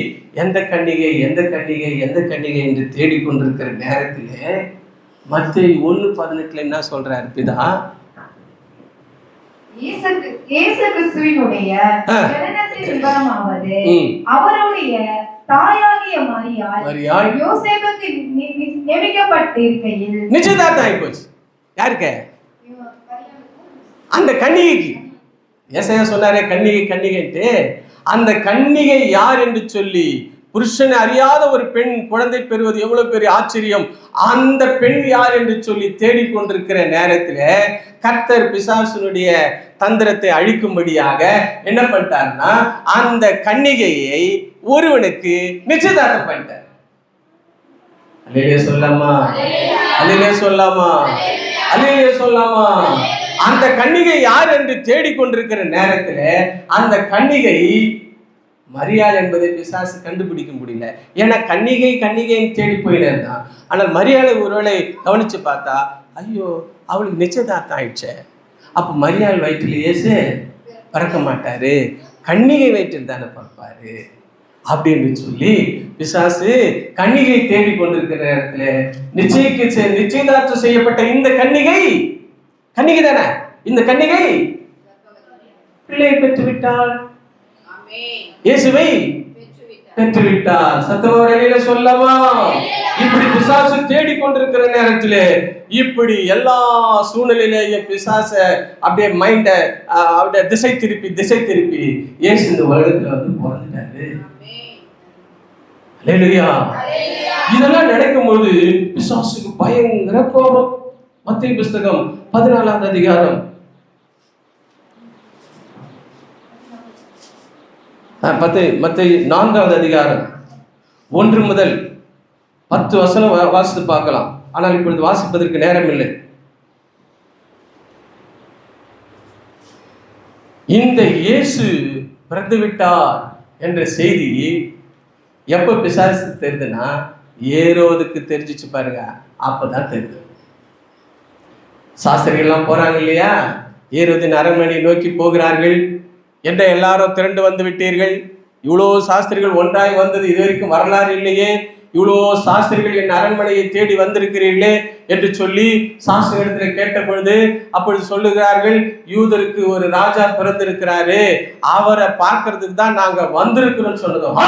எந்த கன்னிகை என்று தேடிக்கொண்டிருக்கிற நேரத்திலே மத்தேயு 1:18 என்ன சொல்றாரு பிதா? இயேசு கிறிஸ்துவினுடைய ஜனனத்தின் விவரமாவது அவருடைய தாயாகிய மரியாள் யோசேப்புக்கு நியமிக்கப்பட்டிருக்கையில் நிச்சயதார்த்தம் ஆகி போச்சு. யாருக்கு? அந்த கன்னிகைக்கு. ஏசாயா சொன்னாரே கன்னிகைன்ட்டு. அந்த கன்னிகை யார் என்று சொல்லி புருஷனை அறியாத ஒரு பெண் குழந்தை பெறுவது எவ்வளவு பெரிய ஆச்சரியம். அந்த பெண் யார் என்று சொல்லி தேடிக்கொண்டிருக்கிற நேரத்துல கர்த்தர் பிசாசுனுடைய தந்திரத்தை அழிக்கும்படியாக என்ன பண்ணிட்டார்னா அந்த கன்னிகையை ஒருவனுக்கு நிச்சயதார்த்தம் பண்ணிட்டார். அல்லேலூயா சொல்லாமா? அந்த கன்னிகை யார் என்று தேடிக்கொண்டிருக்கிற நேரத்துல அந்த கன்னிகை மரியாள் என்பதை பிசாசு கண்டுபிடிக்க முடியல. ஏன்னா கன்னிகைன்னு தேடி போயினான். ஆனால் மரியாளை ஒருவேளை கவனிச்சு பார்த்தா, ஐயோ அவளுக்கு நிச்சயதார்த்தம் ஆயிடுச்சு, அப்ப மரியாள் வயிற்றில் இயேசு பிறக்க மாட்டாரு, கன்னிகை வயிற்றில் தானே பிறப்பாரு அப்படின்னு சொல்லி பிசாசு கன்னிகை தேடி கொண்டிருக்கிற நேரத்துல நிச்சயதார்த்தம் செய்யப்பட்ட இந்த கன்னிகை தானே, இந்த கன்னிகை பிள்ளை பெற்றுவிட்டாள், இயேசுவை பெற்றுவிட்டார். சத்தமா சொல்லவா? இப்படி பிசாசு தேடிக்கொண்டிருக்கிற நேரத்திலே இப்படி எல்லா சூழ்நிலையிலேயும் பிசாச அப்படியே மைண்ட அப்படியே திசை திருப்பி இயேசு இந்த உலகத்துல வந்து பிறந்துட்டாரு. அல்லேலூயா. இதெல்லாம் நடக்கும்போது பிசாசுக்கு பயங்கர கோபம். மத்தேயு புஸ்தகம் 14வது அதிகாரம் 4வது அதிகாரம் 1 முதல் 10 வசனம் வாசித்து பார்க்கலாம். ஆனால் இப்பொழுது வாசிப்பதற்கு நேரம் இல்லை. இந்த இயேசு பிறந்து விட்டார் என்ற செய்தி எப்ப பிசாசு தெரியுதுன்னா ஏரோதுக்கு தெரிஞ்சிச்சு பாருங்க, அப்பதான் தெரியுது. சாஸ்திரிகள்லாம் போறாங்க இல்லையா, ஏரோதின் அரண்மனை நோக்கி போகிறார்கள். என்ற எல்லாரும் திரண்டு வந்து விட்டீர்கள், இவ்வளோ சாஸ்திரிகள் ஒன்றாய் வந்தது இதுவரைக்கும் வரலாறு இல்லையே, இவ்வளோ சாஸ்திரிகள் என் அரண்மனையை தேடி வந்திருக்கிறீர்களே என்று சொல்லி சாஸ்திரிகளிடத்தில் கேட்ட பொழுது அப்பொழுது சொல்லுகிறார்கள், யூதருக்கு ஒரு ராஜா பிறந்திருக்கிறாரு, அவரை பார்க்கறதுக்கு தான் நாங்க வந்திருக்கிறோம் சொன்னதும்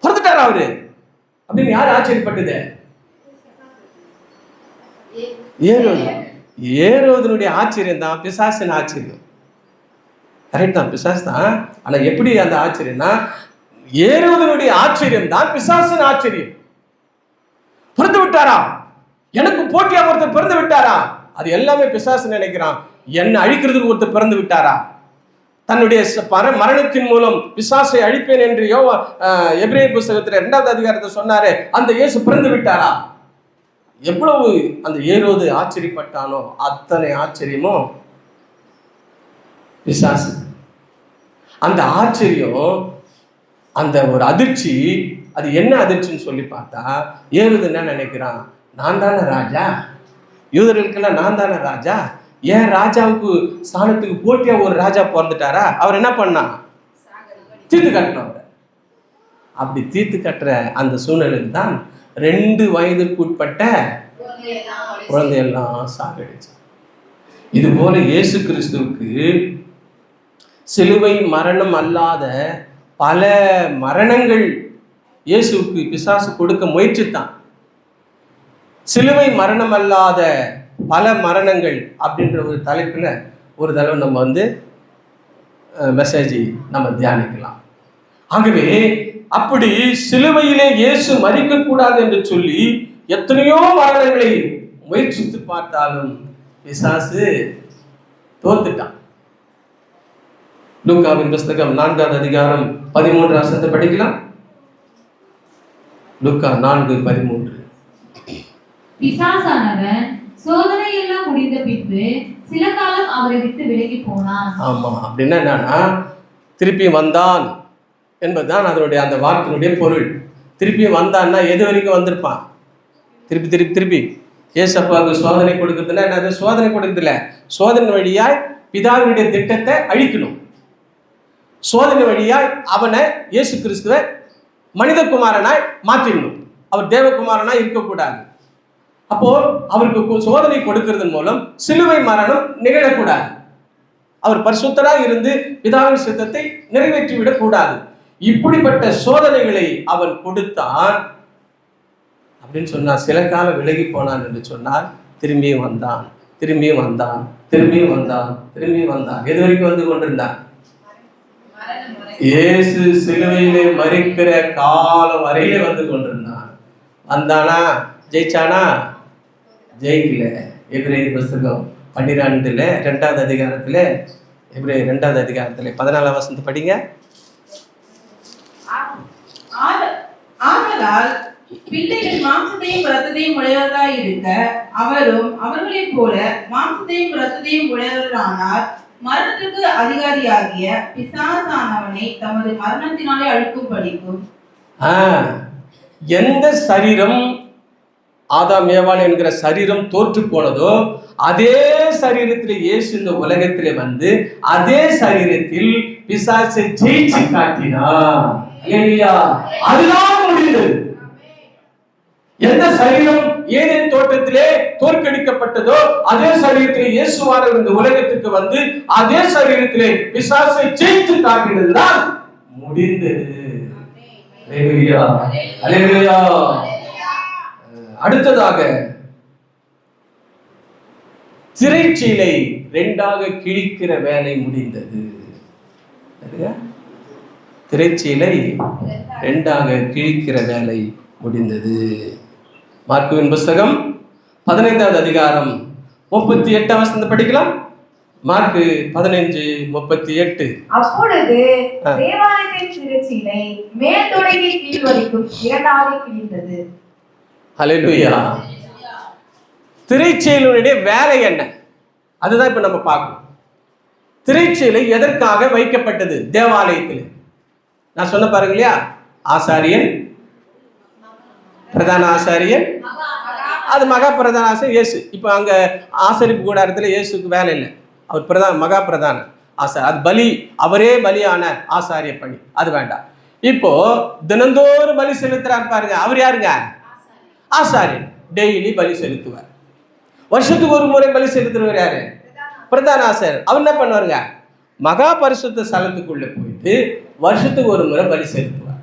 பிறந்துட்டாரு அவரு அப்படின்னு யார் ஆச்சரியப்பட்டது? ஏரோதனுடைய ஆச்சரியம் தான் பிசாசின் ஆச்சரியம். கரெக்ட் தான், பிசாசு தான். ஆனா எப்படி அந்த ஆச்சரியம்னா ஏரோதனுடைய ஆச்சரியம் தான் பிசாசின் ஆச்சரியம். பிறந்து விட்டாரா, எனக்கு போட்டியா ஒருத்தர் பிறந்து விட்டாரா, அது எல்லாமே பிசாசு நினைக்கிறான். என்ன அழிக்கிறதுக்கு ஒருத்தர் பிறந்து விட்டாரா, தன்னுடைய மரணத்தின் மூலம் பிசாசை அழிப்பேன் என்று எபிரேயர் புஸ்தகத்தில் 2வது அதிகாரத்தை சொன்னாரு. அந்த இயேசு பிறந்து விட்டாரா? எவ்வளவு அந்த ஏரோது ஆச்சரியப்பட்டானோ அத்தனை ஆச்சரியமும் பிசாசு. அந்த ஆச்சரியம், அந்த ஒரு அதிர்ச்சி, அது என்ன அதிர்ச்சின்னு சொல்லி பார்த்தா ஏரோது என்ன நினைக்கிறான், நான் தானே ராஜா, யூதர்களுக்கெல்லாம் நான் தானே ராஜா, ஏன் ராஜாவுக்கு ஸ்தானத்துக்கு போட்டியா ஒரு ராஜா பிறந்துட்டாரா, அவர் என்ன பண்ணா, தீர்த்து காட்டினார். அப்படி தீர்த்து கட்டுற அந்த சூழ்நிலைக்கு தான் 2 வயதுக்குட்பட்ட குழந்தையெல்லாம் சாகடிச்சு. இது போல இயேசு கிறிஸ்துவுக்கு சிலுவை மரணம் அல்லாத பல மரணங்கள் இயேசுவுக்கு பிசாசு கொடுக்க முயற்சித்தான். சிலுவை மரணம் அல்லாத பல மரணங்கள் அப்படின்ற ஒரு தலைப்பில் ஒரு தடவை நம்ம மெசேஜ் நம்ம தியானிக்கலாம். ஆகவே அப்படி சிலுவையிலே இயேசு மரிக்கக்கூடாது என்று சொல்லி எத்தனையோ மரணங்களை முயற்சித்து பார்த்தாலும் பிசாசு தோத்துட்டான். லூக்காவின் புஸ்தகம் 4வது அதிகாரம் 13 வசனத்தை படிக்கலாம். லூக்கா 4:13. பிசாசானவன் சோதனை எல்லாம் முடிந்த பின்பு சில காலம் அவரை விட்டு விலகி போனான். ஆமா, அப்படின்னா என்னன்னா திருப்பி வந்தான் என்பதுதான் அதனுடைய அந்த வாக்கினுடைய பொருள். திருப்பி வந்தான்னா எது வரைக்கும் வந்திருப்பான்? திருப்பி திருப்பி திருப்பி ஏசப்பாவுக்கு சோதனை கொடுக்கறதுல என்னது? சோதனை கொடுக்கறதில்ல, சோதனை வழியாய் பிதாவினுடைய திட்டத்தை அழிக்கணும். சோதனை வழியாய் அவனை இயேசு கிறிஸ்துவை மனிதகுமாரனாய் மாற்றிடணும். அவர் தேவகுமாரனாய் இருக்கக்கூடாது. அப்போ அவருக்கு சோதனை கொடுக்கறதன் மூலம் சிலுவை மரணம் நிகழக்கூடாது. அவர் பரிசுத்தராக இருந்து பிதாவின் சித்தத்தை நிறைவேற்றிவிடக் கூடாது. இப்படிப்பட்ட சோதனைகளை அவன் கொடுத்தான் அப்படின்னு சொன்னார். சில காலம் விலகி போனான் என்று சொன்னால் திரும்பியும் வந்தான், திரும்பியும் வந்தான், திரும்பியும் வந்தான், திரும்பியும் வந்தான். எது வரைக்கும் வந்து கொண்டிருந்தான்? இயேசு சிலுவையிலே மரிக்கிற காலம் வரையிலே வந்து கொண்டிருந்தான். வந்தானா? ஜெயிச்சானா? ஜெயிக்கல. எபிரேயர் புஸ்தகம் 12 2வது அதிகாரத்துல, எபிரேயர் 2வது அதிகாரத்துல 14ஆம் வசனத்தை படிங்க. ஆதலால் பிள்ளைகள் மாம்சத்தையும் இரத்தத்தையும் உடையவர்களாய் இருக்க அவரும் அவர்களைப் போல மாம்சத்தையும் இரத்தத்தையும் உடையவர்களானார். மரணத்துக்கு அதிகாரியாகிய பிசாசானவனை தமது மரணத்தினாலே அழிக்கும் படிக்கும். எந்த சரீரம் ஆதாம் ஏவாள் என்கிற சரீரம் தோற்று போனதோ அதே சரீரத்தில் இயேசு இந்த உலகத்திலே வந்து அதே சரீரத்தில் பிசாசை ஜெயிச்சு காட்டினார். அதுதான் முடிந்தது. எந்த சரீரம் ஏதேன் தோட்டத்திலே தோற்கடிக்கப்பட்டதோ அதே சரீரத்திலே இயேசுவானவர் இந்த உலகத்துக்கு வந்து அதே சரீரத்திலே பிசாசை ஜெயித்து காட்டினதுதான் முடிந்தது. அல்லேலூயா, அல்லேலூயா. அடுத்ததாக திரைச்சீலை 2ஆக கிழிக்கிற வேலை முடிந்தது. திரைச்சீலை 2ஆக கிழிக்கிற வேலை முடிந்தது. மார்க்குவின் புஸ்தகம் 15வது அதிகாரம் 38ஆம் வசனத்தை படிக்கலாம். மார்க்கு 15:38. அப்பொழுது தேவாலயத்தின் திரைச்சீலை மேல் தொடங்கி கீழ் வரைக்கும் 2ஆக கிழிந்தது. ஹல்லேலூயா. திரைச்சீலையுடைய வேலை என்ன? அதுதான் இப்ப நம்ம பார்க்கணும். திரைச்சீலை எதற்காக வைக்கப்பட்டது தேவாலயத்தில்? நான் சொன்ன பாருங்க இல்லையா, ஆசாரியன், பிரதான ஆசாரியன், அது மகா பிரதான ஆசாரியன் இயேசு. இப்போ அங்கே ஆசரிப்பு கூடாரத்தில் இயேசுக்கு வேலை இல்லை, அவர் மகா பிரதான ஆசாரி. அது பலி, அவரே பலியான ஆசாரிய பணி, அது வேண்டாம். இப்போ தினந்தோறும் பலி செலுத்துறாரு பாருங்க, அவர் யாருங்க? ஆசாரியன். டெய்லி பலி செலுத்துவார். வருஷத்துக்கு ஒரு முறை பலி செலுத்துறவர் யாரு? பிரதான ஆசாரியர். அவர் என்ன பண்ணுவாருங்க? மகா பரிசுத்த ஸ்தலத்துக்குள்ள போயிட்டு வருஷத்துக்கு ஒரு முறை பலி செலுத்துவார்.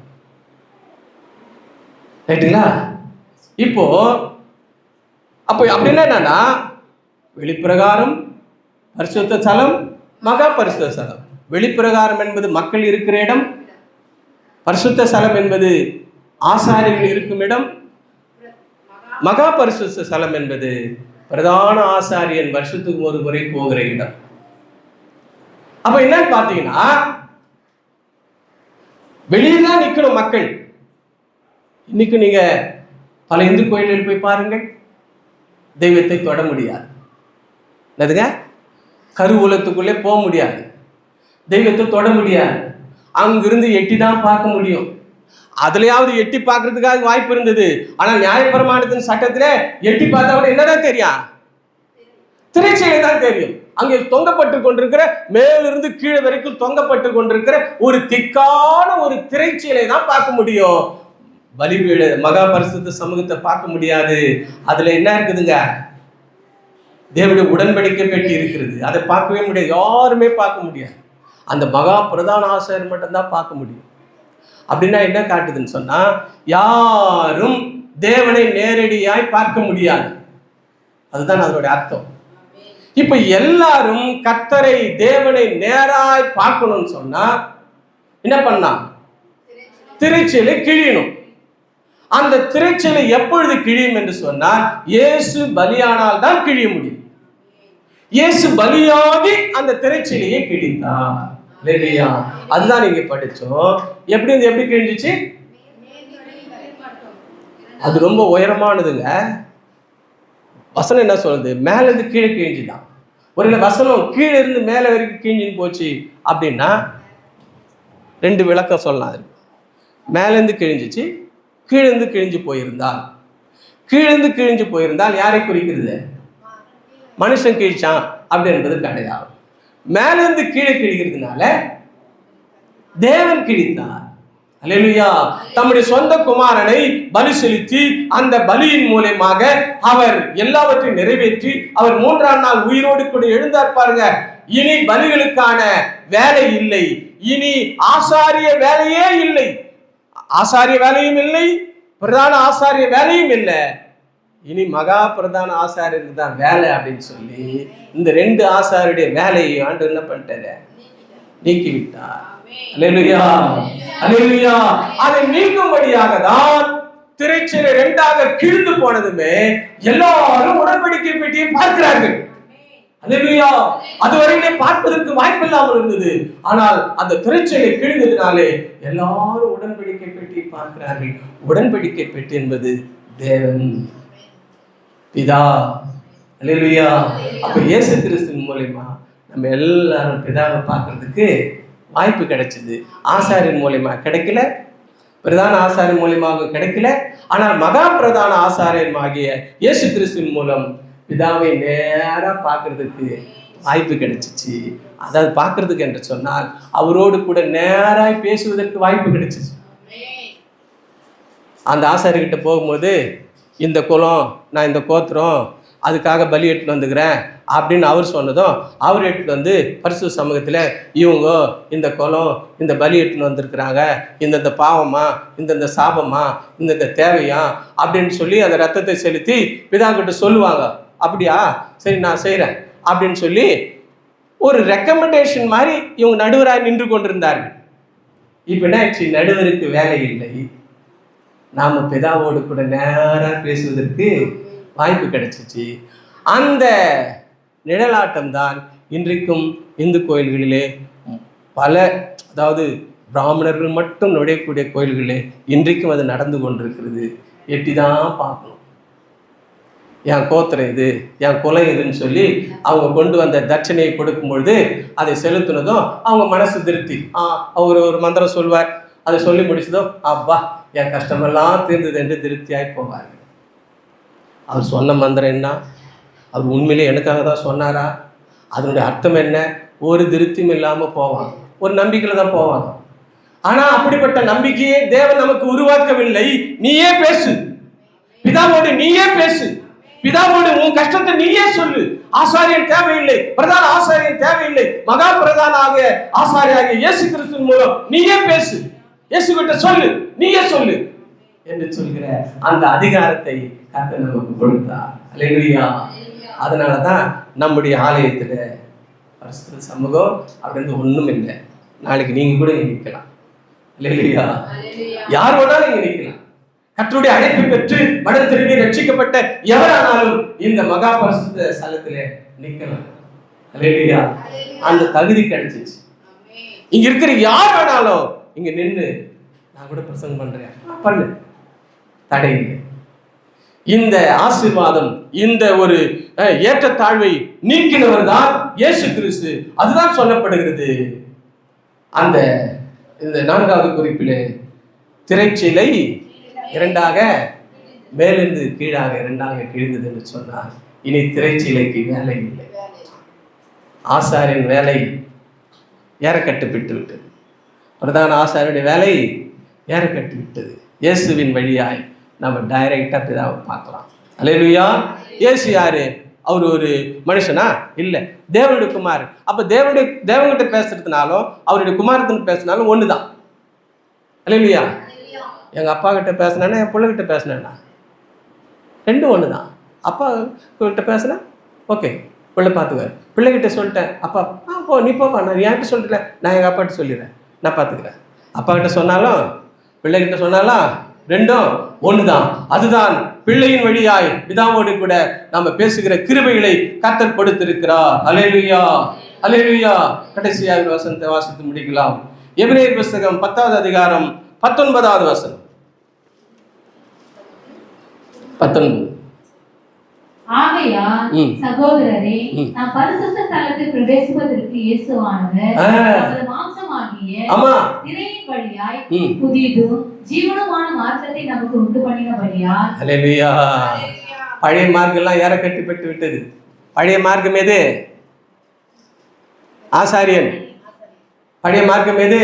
ரைட்டுங்களா? இப்போ அப்போ அப்படின்னா என்னன்னா, வெளிப்பிரகாரம் பரிசுத்த ஸ்தலம், மகா பரிசுத்த ஸ்தலம். வெளிப்பிரகாரம் என்பது மக்கள் இருக்கிற இடம், பரிசுத்த ஸ்தலம் என்பது ஆசாரியர்கள் இருக்கும் இடம், மகா பரிசுத்த ஸ்தலம் என்பது பிரதான ஆசாரியன் வருஷத்துக்கு ஒரு முறை போகிற இடம். அப்ப என்னன்னு பாத்தீங்கன்னா, வெளியே தான் நிக்கணும் மக்கள். இன்னைக்கு நீங்க பல இந்து கோயில்களில் போய் பாருங்கள், தெய்வத்தை தொட முடியாது. என்னதுங்க? கருவூலத்துக்குள்ளே போக முடியாது, தெய்வத்தை தொட முடியாது. அங்கிருந்து எட்டி தான் பார்க்க முடியும். அதுலயாவது எட்டி பார்க்கறதுக்காக வாய்ப்பு இருந்தது. ஆனா நியாயப்பிரமாணத்தின் சட்டத்திலே எட்டி பார்த்தா கூட என்னதான் தெரியும்? திரைச்சீலை தான் தெரியும். அங்கே தொங்கப்பட்டு கொண்டிருக்கிற, மேலிருந்து கீழே வரைக்கும் தொங்கப்பட்டு கொண்டிருக்கிற ஒரு திக்கான ஒரு திரைச்சீலை தான் பார்க்க முடியும். பலிபீட மகா பரிசுத்த சமூகத்தை பார்க்க முடியாது. அதுல என்ன இருக்குதுங்க? தேவனுடைய உடன்படிக்கை பெட்டி இருக்கிறது. அதை பார்க்கவே முடியாது, யாருமே பார்க்க முடியாது. அந்த மகா பிரதான ஆசாரியர் மட்டும்தான் பார்க்க முடியும். அப்படின்னா என்ன காட்டுதுன்னு சொன்னா, யாரும் தேவனை நேரடியாய் பார்க்க முடியாது. அதுதான் அதனுடைய அர்த்தம். இப்ப எல்லாரும் கர்த்தரை தேவனை நேராய் பார்க்கணும்னு சொன்னா என்ன பண்ணா? திரைச்சீலை கிழியணும். அந்த திரைச்சீலை எப்பொழுது கிழியும் என்று சொன்னால், இயேசு பலியானால் தான் கிழிய முடியும். இயேசு பலியாகி அந்த திரைச்சீலையை கிழித்தார். அதுதான் நீங்க படிச்சோம். எப்படி கிழிஞ்சிச்சு? அது ரொம்ப உயரமானதுங்க. வசனம் என்ன சொல்றது? மேல இருந்து கீழே கிழிஞ்சுதான். ஒரு வசனம் கீழே இருந்து மேல வரைக்கும் கிழிஞ்சுன்னு போச்சு அப்படின்னா 2 விளக்கம் சொல்லலாம். மேல இருந்து கிழிஞ்சிச்சு, கீழே இருந்து கிழிஞ்சு போயிருந்தால். கீழே இருந்து கிழிஞ்சு போயிருந்தால் யாரை குறிக்கிறது? மனுஷன் கிழிச்சான் அப்படின்றது கிடையாது. மேல இருந்து கீழே கிழிக்கிறதுனால தேவன் கிழித்தார். அல்லேலூயா. தம்முடைய சொந்த குமாரனை பலி செலுத்தி அந்த பலியின் மூலமாக அவர் எல்லாவற்றையும் நிறைவேற்றி அவர் 3ஆம் நாள் உயிரோடு கூட எழுந்தார். பாருங்க, இனி பலிகளுக்கான வேலை இல்லை, இனி ஆசாரிய வேலையே இல்லை. ஆசாரிய வேலையும் இல்லை, பிரதான ஆசாரிய வேலையும் இல்லை. இனி மகா பிரதான ஆசாரியருக்கு தான் வேலை அப்படின்னு சொல்லி இந்த 2 ஆசாரியுடைய வேலையை ஆண்டு என்ன பண்ணிட்டாரு? நீக்கி விட்டார். அல்லேலூயா, அல்லேலூயா. அதை நீக்கும்படியாக தான் திரைச்சீலை 2ஆக கிழிந்து போனதுமே எல்லாரும் உடன்படிக்கை பெட்டியை பார்க்கிறார்கள். அல்லேலூயா. அதுவரையிலே பார்ப்பதற்கு வாய்ப்பில்லாமல் இருந்தது. ஆனால் அந்த திரைச்சீலை கிழிந்ததினாலே எல்லாரும் உடன்படிக்கை பெட்டியை பார்க்கிறார்கள். உடன்படிக்கை பெட்டி என்பது தேவன் பிதா. அல்லேலூயா. அப்ப இயேசு கிறிஸ்துவின் மூலமா நம்ம எல்லாரும் பிதாவை பார்க்கறதுக்கு வாய்ப்பு கிடைச்சது. ஆசாரியன் மூலமா கிடைக்கல, பிரதான ஆசாரியன் மூலமாக கிடைக்கல. ஆனால் மகா பிரதான ஆசாரியன் ஆகிய இயேசு கிறிஸ்துவின் மூலம் பிதாவை நேரா பார்க்கறதுக்கு வாய்ப்பு கிடைச்சிச்சு. அதாவது பார்க்கறதுக்கு என்று சொன்னால் அவரோடு கூட நேராய் பேசுவதற்கு வாய்ப்பு கிடைச்சிச்சு. அந்த ஆசாரியர்கிட்ட போகும்போது, இந்த குலம், நான் இந்த கோத்திரம், அதுக்காக பலி எடுத்துட்டு வந்துக்கிறேன் அப்படின்னு அவர் சொன்னதும், அவர் எடுத்துட்டு வந்து பரிசுத்த சமூகத்தில் இவங்க இந்த குலம் இந்த பலி எடுத்துன்னு வந்திருக்கிறாங்க, இந்த பாவமா, இந்த சாபமா, இந்த தேவையா அப்படின்னு சொல்லி அந்த ரத்தத்தை செலுத்தி பிதா கிட்ட சொல்லுவாங்க. அப்படியா, சரி நான் செய்கிறேன் அப்படின்னு சொல்லி ஒரு ரெக்கமெண்டேஷன் மாதிரி இவங்க நடுவராக நின்று கொண்டிருந்தார்கள். இப்போ என்ன ஆச்சு? நடுவருக்கு வேலை இல்லை, நாம பிதாவோடு கூட நேராக பேசுவதற்கு வாய்ப்பு கிடைச்சிச்சு. அந்த நிழலாட்டம் தான் இன்றைக்கும் இந்து கோயில்களிலே பல, அதாவது பிராமணர்கள் மட்டும் நுழையக்கூடிய கோயில்களிலே இன்றைக்கும் அது நடந்து கொண்டிருக்கிறது. எட்டி தான் பார்க்கணும், என் கோத்திரம் இது, என் குலம் இதுன்னு சொல்லி அவங்க கொண்டு வந்த தட்சணையை கொடுக்கும் பொழுது அதை செலுத்தினதும் அவங்க மனசு திருப்தி. அவர் ஒரு மந்திரம் சொல்வார், அதை சொல்லி முடிச்சதும் அப்பா என் கஷ்டமெல்லாம் தீர்ந்தது என்று திருப்தியாய் போவார்கள். அவர் சொன்ன மந்திரம் என்ன? அவர் உண்மையிலே எனக்காக தான் சொன்னாரா? அதனுடைய அர்த்தம் என்ன? ஒரு திருப்தியும் இல்லாமல் போவாங்க, ஒரு நம்பிக்கையில் தான் போவாங்க. ஆனால் அப்படிப்பட்ட நம்பிக்கையை தேவன் நமக்கு உருவாக்கவில்லை. நீயே பேசு, பிதாவோடு நீயே பேசு, பிதாவோடு உன் கஷ்டத்தை நீயே சொல்லு. ஆசாரியன் தேவையில்லை, பிரதான ஆசாரியன் தேவையில்லை, மகா பிரதான ஆசாரியாக இயேசு கிறிஸ்துவின் மூலம் நீயே பேசு, இயேசு கிட்ட சொல்லு, நீயே சொல்லு என்று சொல்கிற அந்த அதிகாரத்தை கர்த்தர் நமக்கு கொடுத்தார். அல்லேலூயா. அதனாலதான் நம்முடைய ஆலயத்துல பரிசுத்த சமூகம் அப்படின்னு ஒண்ணும் இல்லை. நாளைக்கு நீங்க கூட இங்க நிக்கலாம். அல்லேலூயா. யார் வேணாலும் இங்க நிக்கலாம். கர்த்தருடைய அழைப்பு பெற்று மனம் திரும்பி ரட்சிக்கப்பட்ட எவரானாலும் இந்த மகா பரிசுத்த ஸ்தலத்திலே நிக்கலாம். அல்லேலூயா. அந்த தகுதி கிடைச்சிச்சு. இங்க இருக்கிற யார் வேணாலும் இங்க நின்று நான் கூட பிரசங்கம் பண்றேன் பண்ணு, தடையில்லை. இந்த ஆசீர்வாதம், இந்த ஒரு ஏற்றத்தாழ்வை நீக்கினவர் தான் இயேசு கிறிஸ்து. அதுதான் சொல்லப்படுகிறது. அந்த இந்த 4வது குறிப்பிலே திரைச்சீலை 2ஆக மேலிருந்து கீழாக 2ஆக கிழிந்தது என்று சொன்னார். இனி திரைச்சீலைக்கு வேலை இல்லை. ஆசாரின் வேலை ஏறக்கட்டுப்பட்டு விட்டது. பிரதான ஆசாரியனுடைய வேலை ஏறக்கட்டு விட்டது. இயேசுவின் வழியாய் நம்ம டைரக்டா பிதாவை பார்க்கலாம். அல்லேலூயா. இயேசு யாரு? அவர் ஒரு மனுஷனா? இல்லை, தேவனுடைய குமார். அப்ப தேவன்கிட்ட பேசுறதுனாலும் அவருடைய குமாரத்தின் பேசினாலும் ஒண்ணுதான். அல்லேலூயா. எங்க அப்பா கிட்ட பேசினா என் பிள்ளைகிட்ட பேசினேன்னா ரெண்டும் ஒண்ணுதான். அப்பா கிட்ட பேசினா ஓகே, பிள்ளை பார்த்துக்குவேன். பிள்ளைகிட்ட சொல்லிட்டேன், அப்பா போ, நீ போப்பா, நான் என்கிட்ட சொல்லிட்டேன், நான் எங்கள் அப்பாட்ட சொல்லிடுறேன், நான் பார்த்துக்கிறேன். அப்பா கிட்ட சொன்னாலும் பிள்ளைகிட்ட சொன்னாலும் ரெண்டும் ஒண்ணுதான். அதுதான் பிள்ளையின் வழியாய் பிதாவோடு கூட நாம பேசுகிற கிருபைகளை கர்த்தர் கொடுத்திருக்கிறார். அல்லேலூயா, அல்லேலூயா. கடைசியாக ஒரு வசனத்தை வாசித்து முடிக்கலாம். எபிரேயர் புத்தகம் 10வது அதிகாரம் 19வது வசனம். 19. ஆகையால் சகோதரரே, நாம் பரிசுத்த ஸ்தலத்தில் பிரவேசிப்பதற்கு இயேசுவானவர் நமது மாம்சமாகிய திரையின் வழியாய் புதியதும் ஜீவனுமான மார்க்கத்தை நமக்கு உண்டு பண்ணினபடியால். அல்லேலூயா. பழைய மார்க்கம் எல்லாம் ஏற கட்டிப்பட்டு விட்டது. பழைய மார்க்கம் எது? ஆசாரியன். பழைய மார்க்கம் எது?